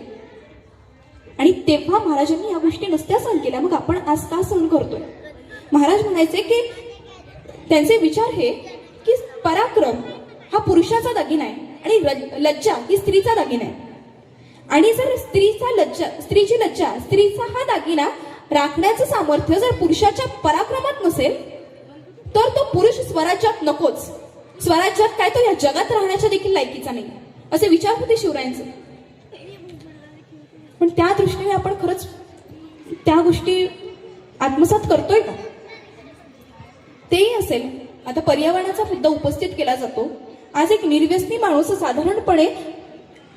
आणि तेव्हा महाराजांनी या गोष्टी नसत्या सहन केल्या, मग आपण आज का सहन करतोय. महाराज म्हणायचे की त्यांचे विचार हे की पराक्रम हा पुरुषाचा दागिना आहे आणि लज्जा ही स्त्रीचा दागिना आहे. आणि जर स्त्रीची लज्जा, स्त्रीचा हा दागिना राखण्याचं सामर्थ्य जर पुरुषाच्या पराक्रमात नसेल तर तो पुरुष स्वराज्यात नकोच. स्वराज्यात काय, तो या जगात राहण्याच्या देखील लायकीचा नाही, असे विचार होते शिवरायांचे. पण त्या दृष्टीने आपण खरंच त्या गोष्टी आत्मसात करतोय का. तेही असेल, आता पर्यावरणाचा मुद्दा उपस्थित केला जातो. आज एक निर्व्यसनी माणूस साधारणपणे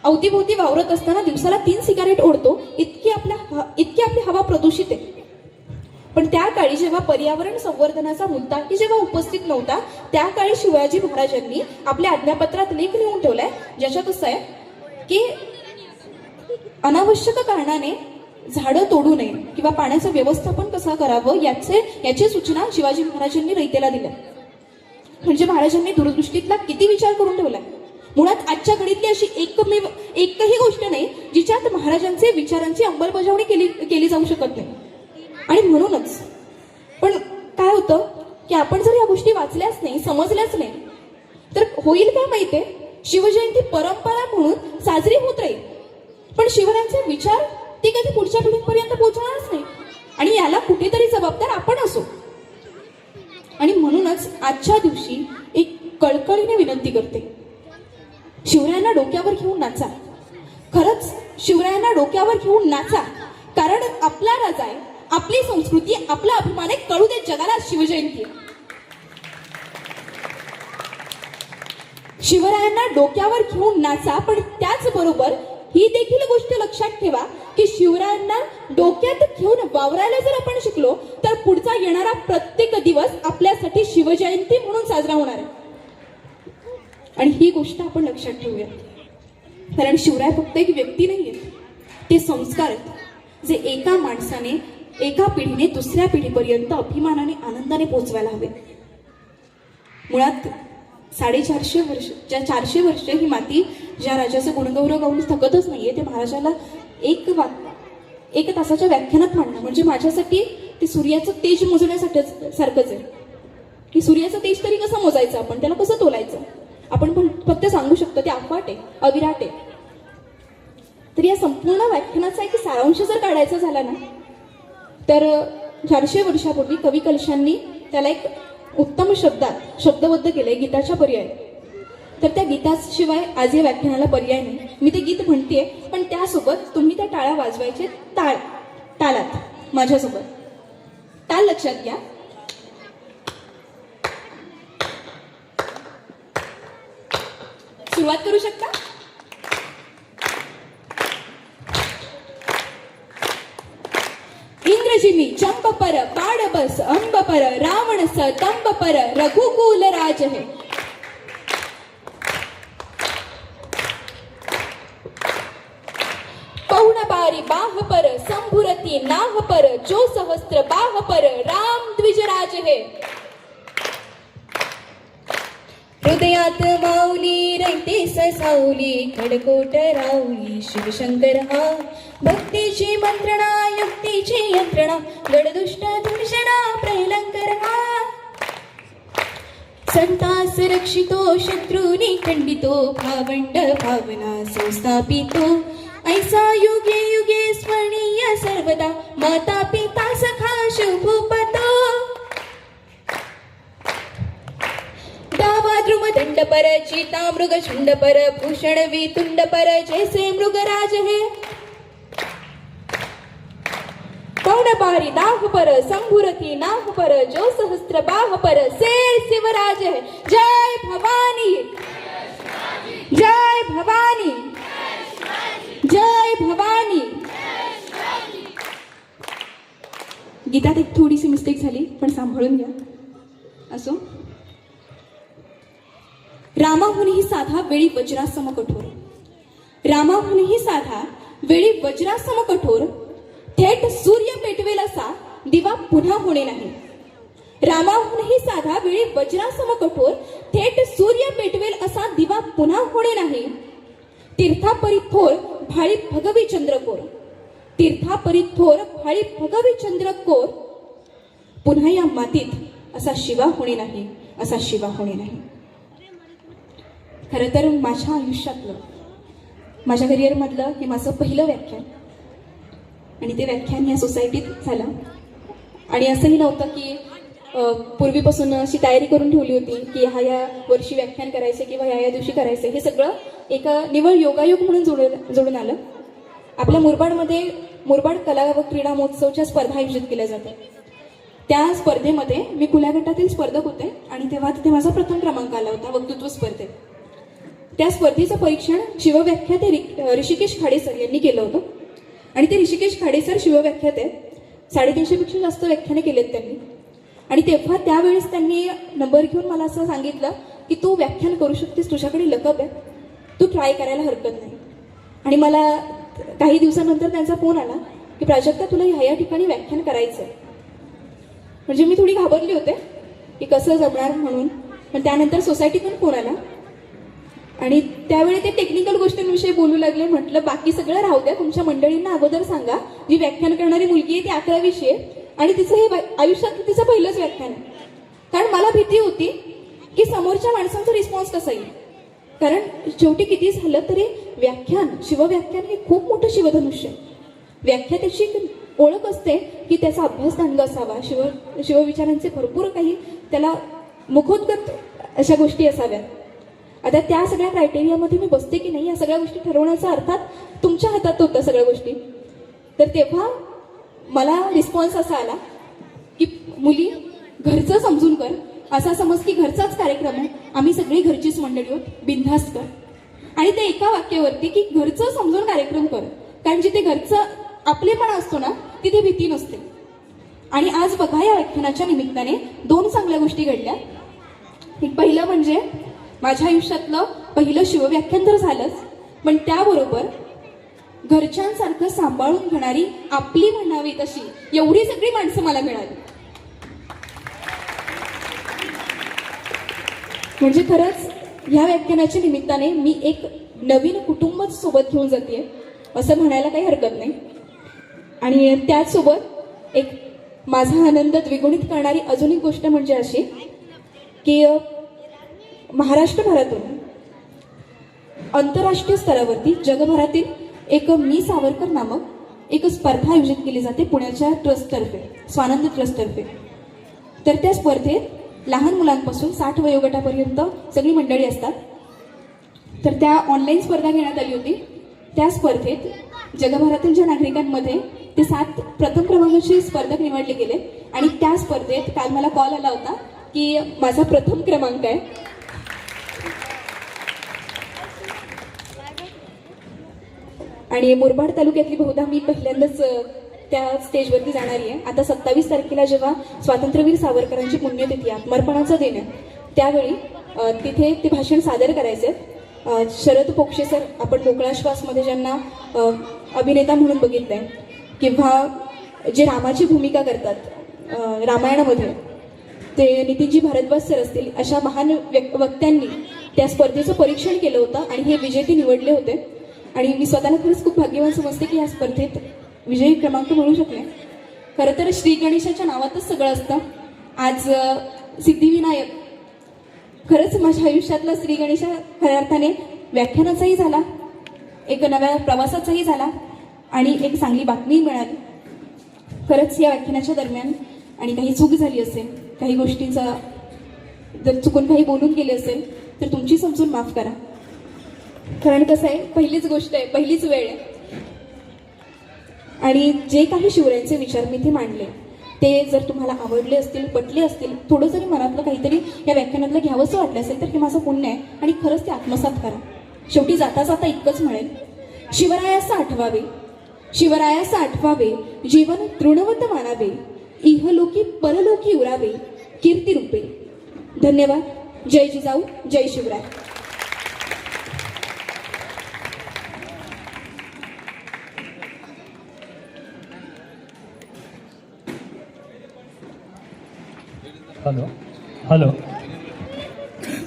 अवतीभोवती वावरत असताना दिवसाला 3 सिगारेट ओढतो, इतकी आपली हवा प्रदूषित आहे. पण त्या काळी जेव्हा पर्यावरण संवर्धनाचा मुद्दा की जेव्हा उपस्थित नव्हता, त्या काळी शिवाजी महाराजांनी आपल्या आज्ञापत्रात लेख लिहून ठेवलाय ज्याच्यात असं आहे की अनावश्यक कारणाने झाडं तोडू नये किंवा पाण्याचं व्यवस्थापन कसं करावं याची सूचना शिवाजी महाराजांनी रयतेला दिल्या. म्हणजे महाराजांनी दूरदृष्टीतला किती विचार करून ठेवलाय. मुळात आजच्या घडीतली अशी एकही गोष्ट नाही जिच्यात महाराजांचे विचारांची अंमलबजावणी केली जाऊ शकत नाही. आणि म्हणूनच पण काय होतं की आपण जर या गोष्टी वाचल्याच नाही, समजल्याच नाही तर होईल काय माहितीये, शिवजयंती परंपरा म्हणून साजरी होत राहील पण शिवरायांचे विचार ते कधी पुढच्या पिढीपर्यंत पोहोचणारच नाही. आणि याला कुठेतरी जबाबदार आपण असू. आणि म्हणूनच आजच्या दिवशी एक कळकळीने विनंती करते, शिवरायांना डोक्यावर घेऊन नाचा. खरंच शिवरायांना डोक्यावर घेऊन नाचा, कारण आपला राजा आहे, आपली संस्कृती, आपला अभिमान आहे. कळू दे जगाला शिवजयंती. शिवरायांना डोक्यावर घेऊन नाचा, पण त्याचबरोबर ही देखील गोष्ट लक्षात ठेवा की शिवरायांना डोक्यात घेऊन वावरायला जर आपण शिकलो तर पुढचा येणारा प्रत्येक दिवस आपल्यासाठी शिवजयंती म्हणून साजरा होणार आहे. आणि ही गोष्ट आपण लक्षात ठेवूया, कारण शिवराय फक्त एक व्यक्ती नाहीये, ते संस्कार आहेत जे एका माणसाने एका पिढीने दुसऱ्या पिढीपर्यंत अभिमानाने आनंदाने पोहोचवायला हवे. मुळात 450 वर्ष, ज्या 400 वर्ष ही माती ज्या राजाचं गुणगौरव गाऊन थकतच नाहीये, ते महाराजाला एक तासाच्या व्याख्यानात मांडणं म्हणजे माझ्यासाठी ते सूर्याचं तेज मोजण्यासाठी सारखंच आहे. की सूर्याचं तेज तरी कसं मोजायचं, आपण त्याला कसं तोलायचं, आपण पण फक्त सांगू शकतो ते अफाट आहे, अविराट आहे. तर या संपूर्ण व्याख्यानाचा एक सारांश जर काढायचा झाला ना तर 400 वर्षापूर्वी कवी कलशांनी त्याला एक उत्तम शब्दात शब्दबद्ध केलंय, गीताच्या पर्याय. तर त्या गीताशिवाय आज या व्याख्यानाला पर्याय नाही. मी ते गीत म्हणतेय, पण त्यासोबत तुम्ही त्या टाळ्या वाजवायचे तालात माझ्यासोबत. ताल लक्षात घ्या. सुरुवात करू शकता. इंद्रजिमी चंप पर पाडबस अंब पर रावण स तंब पर रघुकुल राज है. पौण बारी बाह पर संभुरती नाह पर जो सहस्त्र बाह पर राम द्विज राज है. हृदयात माऊली रैते ससावली खडकोट राऊली शिवशंकर हा. भक्तीची मंत्रणा युक्तीची यंत्रणा गडदुष्ट धुर्षणा प्रलंकर हा. संतास रक्षितो शत्रूनी खंडितो भावंड भावना संस्थापितो ऐसा युगे युगे स्मरणीय सर्वदा माता पिता सखा शिवभूपतो. द्रुम दंड पर चीता मृग शुंड पर भूषण वितुंड पर जैसे मृगराज है. पौन बारी दाह पर संभुरती नाह पर जो सहस्त्र बाह पर शेर शिवराज है. जय भवानी जय भवानी जय भवानी. गीतात एक थोडीशी मिस्टेक झाली, पण सांभाळून घ्या. असो. रामाहुनही साधा वेळी वज्रासम कठोर. रामाहुनही साधा वेळी वज्रासम कठोर थेट सूर्य पेटवेल असा दिवा पुन्हा होणे नाही. रामाहुनही साधा वेळी वज्रासम कठोर थेट सूर्य पेटवेल असा दिवा पुन्हा होणे नाही. तीर्थापरी थोर भाळी भगवी चंद्रकोर. तीर्थापरी थोर भाळी भगवी चंद्रकोर पुन्हा या मातीत असा शिवा होणे नाही, असा शिवा होणे नाही. खरं तर माझ्या आयुष्यातलं, माझ्या करिअरमधलं हे माझं पहिलं व्याख्यान आणि ते व्याख्यान या सोसायटीत झालं. आणि असंही नव्हतं की पूर्वीपासून अशी तयारी करून ठेवली होती की या वर्षी व्याख्यान करायचे किंवा या दिवशी करायचे. हे सगळं एका निवळ योगायोग म्हणून जोडून आलं. आपल्या मुरबाडमध्ये मुरबाड कला व क्रीडा महोत्सवच्या स्पर्धा आयोजित केल्या जातात. त्या स्पर्धेमध्ये मी खुल्या गटातील स्पर्धक होते आणि तेव्हा तिथे माझा प्रथम क्रमांक आला होता वक्तृत्व स्पर्धेत. त्या स्पर्धेचं परीक्षण शिवव्याख्याते ऋषिकेश खाडे सर यांनी केलं होतं. आणि ते ऋषिकेश खाडे सर शिवव्याख्याते आहेत. 350 पेक्षा जास्त व्याख्याने केलेत त्यांनी. आणि तेव्हा त्यावेळेस त्यांनी नंबर घेऊन मला असं सांगितलं की तू व्याख्यान करू शकतेस, तुझ्याकडे लकब आहे, तू ट्राय करायला हरकत नाही. आणि मला काही दिवसानंतर त्यांचा फोन आला की प्राजक्ता तुला ह्या ठिकाणी व्याख्यान करायचं आहे. म्हणजे मी थोडी घाबरली होते की कसं जमणार म्हणून. पण त्यानंतर सोसायटीतून फोन आला आणि त्यावेळी ते टेक्निकल गोष्टींविषयी बोलू लागले. म्हटलं बाकी सगळं राहू द्या, तुमच्या मंडळींना अगोदर सांगा जी व्याख्यान करणारी मुलगी आहे ती 11वीची आहे आणि तिचं हे आयुष्यात तिचं पहिलंच व्याख्यान आहे. कारण मला भीती होती की समोरच्या माणसांचा रिस्पॉन्स कसा येईल. कारण शेवटी किती झालं तरी व्याख्यान, शिवव्याख्यान हे खूप मोठं शिवधनुष्य आहे. व्याख्यात्याची ओळख असते की त्याचा अभ्यासदांड असावा, शिवविचारांचे भरपूर काही त्याला मुखोद्गत अशा गोष्टी असाव्यात. आता त्या सगळ्या क्रायटेरियामध्ये मी बसते की नाही या सगळ्या गोष्टी ठरवण्याचा अर्थात तुमच्या हातात होत्या सगळ्या गोष्टी. तर तेव्हा मला रिस्पॉन्स असा आला की मुली घरचं समजून कर, असा समज की घरचाच कार्यक्रम आहे, आम्ही सगळी घरचीच मंडळी आहोत, बिनधास्त कर. आणि ते एका वाक्यावरती की घरचं समजून कार्यक्रम कर, कारण जिथे घरचं आपलेपणा असतो ना तिथे भीती नसते. आणि आज बघा या व्याख्यानाच्या निमित्ताने 2 चांगल्या गोष्टी घडल्या. एक पहिलं म्हणजे माझ्या आयुष्यातलं पहिलं शिवव्याख्यान तर झालंच, पण त्याबरोबर घरच्यांसारखं सांभाळून घेणारी आपली म्हणावी तशी एवढी सगळी माणसं मला मिळाली. म्हणजे खरंच ह्या व्याख्यानाच्या निमित्ताने मी एक नवीन कुटुंबच सोबत घेऊन जाते असं म्हणायला काही हरकत नाही. आणि त्याचसोबत एक माझा आनंद द्विगुणित करणारी अजून एक गोष्ट म्हणजे अशी की महाराष्ट्रभरातून आंतरराष्ट्रीय स्तरावरती जगभरातील एक मी सावरकर नामक एक स्पर्धा आयोजित केली जाते पुण्याच्या ट्रस्टतर्फे, स्वानंद ट्रस्टतर्फे. तर त्या स्पर्धेत लहान मुलांपासून 60 वयोगटापर्यंत सगळी मंडळी असतात. तर त्या ऑनलाईन स्पर्धा घेण्यात आली होती. त्या स्पर्धेत जगभरातील ज्या नागरिकांमध्ये ते 7 प्रथम क्रमांकाचे स्पर्धक निवडले गेले आणि त्या स्पर्धेत काल मला कॉल आला होता की माझा प्रथम क्रमांक आहे. आणि मुरबाड तालुक्यातली बहुधा मी पहिल्यांदाच त्या स्टेजवरती जाणारी आहे. आता 27 तारखेला जेव्हा स्वातंत्र्यवीर सावरकरांची पुण्यतिथी अर्पणाचा दिन आहे त्यावेळी तिथे ते भाषण सादर करायचे. शरद पोक्षे सर, आपण मोकळा श्वासमध्ये ज्यांना अभिनेता म्हणून बघितलंय किंवा जे रामाची भूमिका करतात रामायणामध्ये, ते नितीनजी भारद्वाज सर असतील, अशा महान वक्त्यांनी त्या स्पर्धेचं परीक्षण केलं होतं आणि हे विजेते निवडले होते. आणि मी स्वतःला खरंच खूप भाग्यवान समजते की या स्पर्धेत विजयी क्रमांक मिळू शकले. खरं तर श्री गणेशाच्या नावातच सगळं असतं. आज सिद्धिविनायक खरंच माझ्या आयुष्यातला श्री गणेशा खऱ्या अर्थाने व्याख्यानाचाही झाला, एक नव्या प्रवासाचाही झाला आणि एक चांगली बातमी मिळाली. खरंच या व्याख्यानाच्या दरम्यान आणि काही चूक झाली असेल, काही गोष्टींचा जर चुकून काही बोलून गेले असेल तर तुमची समजून माफ करा. कारण कसं आहे, पहिलीच गोष्ट आहे, पहिलीच वेळ आहे. आणि जे काही शिवरायांचे विचार मी इथे मांडले ते जर तुम्हाला आवडले असतील, पटले असतील, थोडं जरी मनातलं काहीतरी या व्याख्यानातलं घ्यावंसं वाटलं असेल तर हे माझं पुण्य आहे आणि खरंच ते आत्मसात करा. शेवटी जाता जाता इतकंच म्हणेल, शिवरायास आठवावे, शिवरायास आठवावे, जीवन तृणवत मानावे, इहलोकी परलोकी उरावे, कीर्ती रूपे. धन्यवाद. जय जिजाऊ, जय Shivrai. Hello.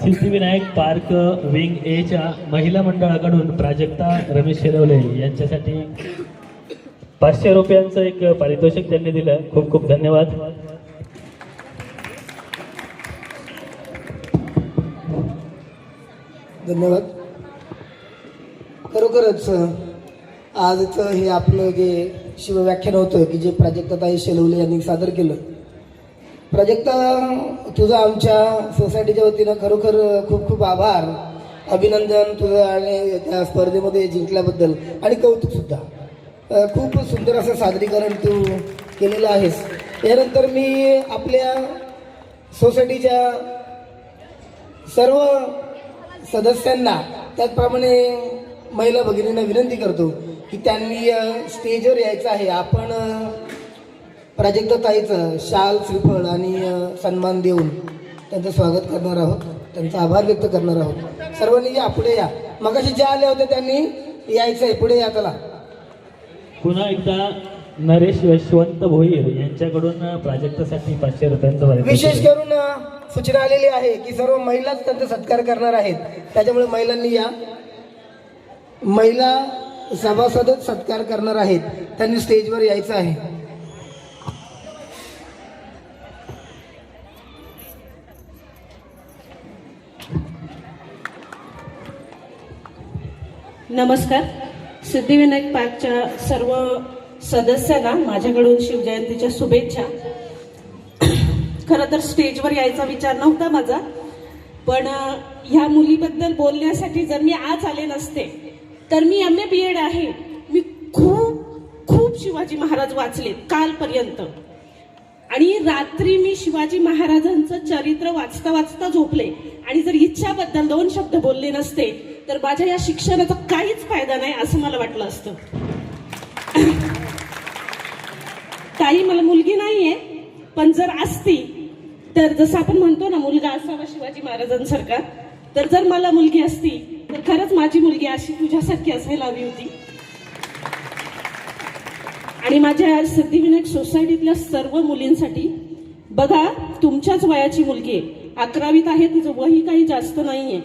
Siddhivinayak park wing एच्या महिला मंडळाकडून प्राजक्ता रमेश शेरवले यांच्यासाठी 500 रुपयांचं एक पारितोषिक त्यांनी दिलं. खूप खूप धन्यवाद. धन्यवाद. खरोखरच आजचं हे आपलं जे शिवव्याख्यान होतं की जे प्राजक्ताताई शेलवले यांनी सादर केलं. प्राजक्ता, तुझं आमच्या सोसायटीच्या वतीनं खरोखर खूप खूप आभार, अभिनंदन तुझं आणि त्या स्पर्धेमध्ये जिंकल्याबद्दल आणि कौतुकसुद्धा. खूप सुंदर असं सादरीकरण तू केलेलं आहेस. यानंतर मी आपल्या सोसायटीच्या सर्व सदस्यांना, त्याचप्रमाणे महिला भगिनींना विनंती करतो की त्यांनी स्टेजवर यायचं आहे. आपण प्राजक्ताताईचं शाल, श्रीफळ आणि सन्मान देऊन त्यांचं स्वागत करणार आहोत, त्यांचा आभार व्यक्त करणार आहोत. सर्वांनी या, पुढे या. मगाशी ज्या आल्या होत्या त्यांनी यायचं आहे, पुढे या. चला. पुन्हा एकदा नरेश यशवंत भोईर यांच्याकडून प्राजक्तासाठी 500 रुपयांचं पारितोषिक. विशेष करून सूचना आलेली आहे की सर्व महिलाच त्यांचा सत्कार करणार आहेत, त्याच्यामुळे महिलांनी या. महिला सभासदच सत्कार करणार आहेत, त्यांनी स्टेजवर यायचं आहे. नमस्कार. सिद्धिविनायक पार्कच्या सर्व सदस्यांना माझ्याकडून शिवजयंतीच्या शुभेच्छा. खरं तर स्टेजवर यायचा विचार नव्हता माझा, पण ह्या मुलीबद्दल बोलण्यासाठी जर मी आज आले नसते तर मी MA BEd आहे. मी खूप खूप शिवाजी महाराज वाचले कालपर्यंत आणि रात्री मी शिवाजी महाराजांचं चरित्र वाचता वाचता झोपले. आणि जर इच्छाबद्दल 2 शब्द बोलले नसते तर माझ्या या शिक्षणाचा काहीच फायदा नाही असं मला वाटलं असतं. ताई मला मुलगी नाहीये, पण जर असती तर जसं आपण म्हणतो ना मुलगा असावा शिवाजी महाराजांसारखा, तर जर मला मुलगी असती तर खरंच माझी मुलगी अशी तुझ्यासारखी असायला हवी होती. आणि माझ्या सिद्धिविनायक सोसायटीतल्या सर्व मुलींसाठी, बघा तुमच्याच वयाची मुलगी आहे, 11वीत आहे, तिचं वही काही जास्त नाहीये,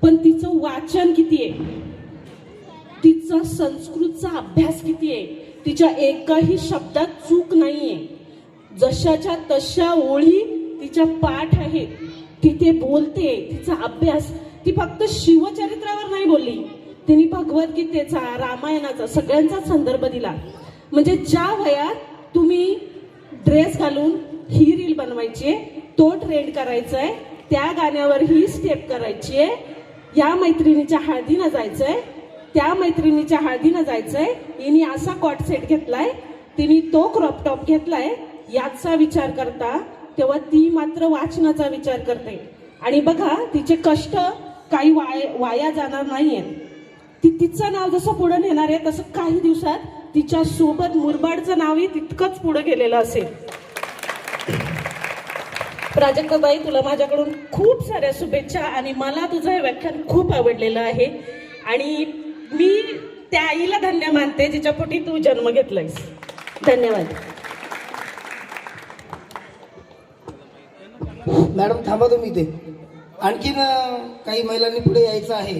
पण तिचं वाचन किती आहे, तिचा संस्कृतचा अभ्यास किती आहे, तिच्या एकही शब्दात चूक नाहीये, जशाच्या तशा ओळी तिच्या पाठ आहेत, तिथे बोलते, तिचा अभ्यास, ती फक्त शिवचरित्रावर नाही बोलली, तिने भगवद्गीतेचा, रामायणाचा सगळ्यांचाच संदर्भ दिला. म्हणजे ज्या वयात तुम्ही ड्रेस घालून ही रील बनवायची आहे, तो ट्रेंड करायचा आहे, त्या गाण्यावर ही स्टेप करायची आहे, या मैत्रिणीच्या हळदीनं जायचंय, त्या मैत्रिणीच्या हळदीनं जायचंय, हिने असा कॉट सेट घेतलाय, तिने तो क्रॉप टॉप घेतलाय, याचा विचार करता तेव्हा ती मात्र वाचनाचा विचार करते. आणि बघा तिचे कष्ट काही वाया जाणार नाहीयेत. ती तिचं नाव जसं पुढे नेणार आहे तसं काही दिवसात तिच्या सोबत मुरबाडचं नावही तितकंच पुढे गेलेलं असेल. प्राजक्ताबाई, तुला माझ्याकडून खूप साऱ्या शुभेच्छा. आणि मला तुझं हे व्याख्यान खूप आवडलेलं आहे आणि मी त्या आईला धन्य मानते जिच्या पोटी तू जन्म घेतलायस. धन्यवाद. मॅडम थांबा तुम्ही इथे. आणखीन काही महिलांनी पुढे यायचं आहे.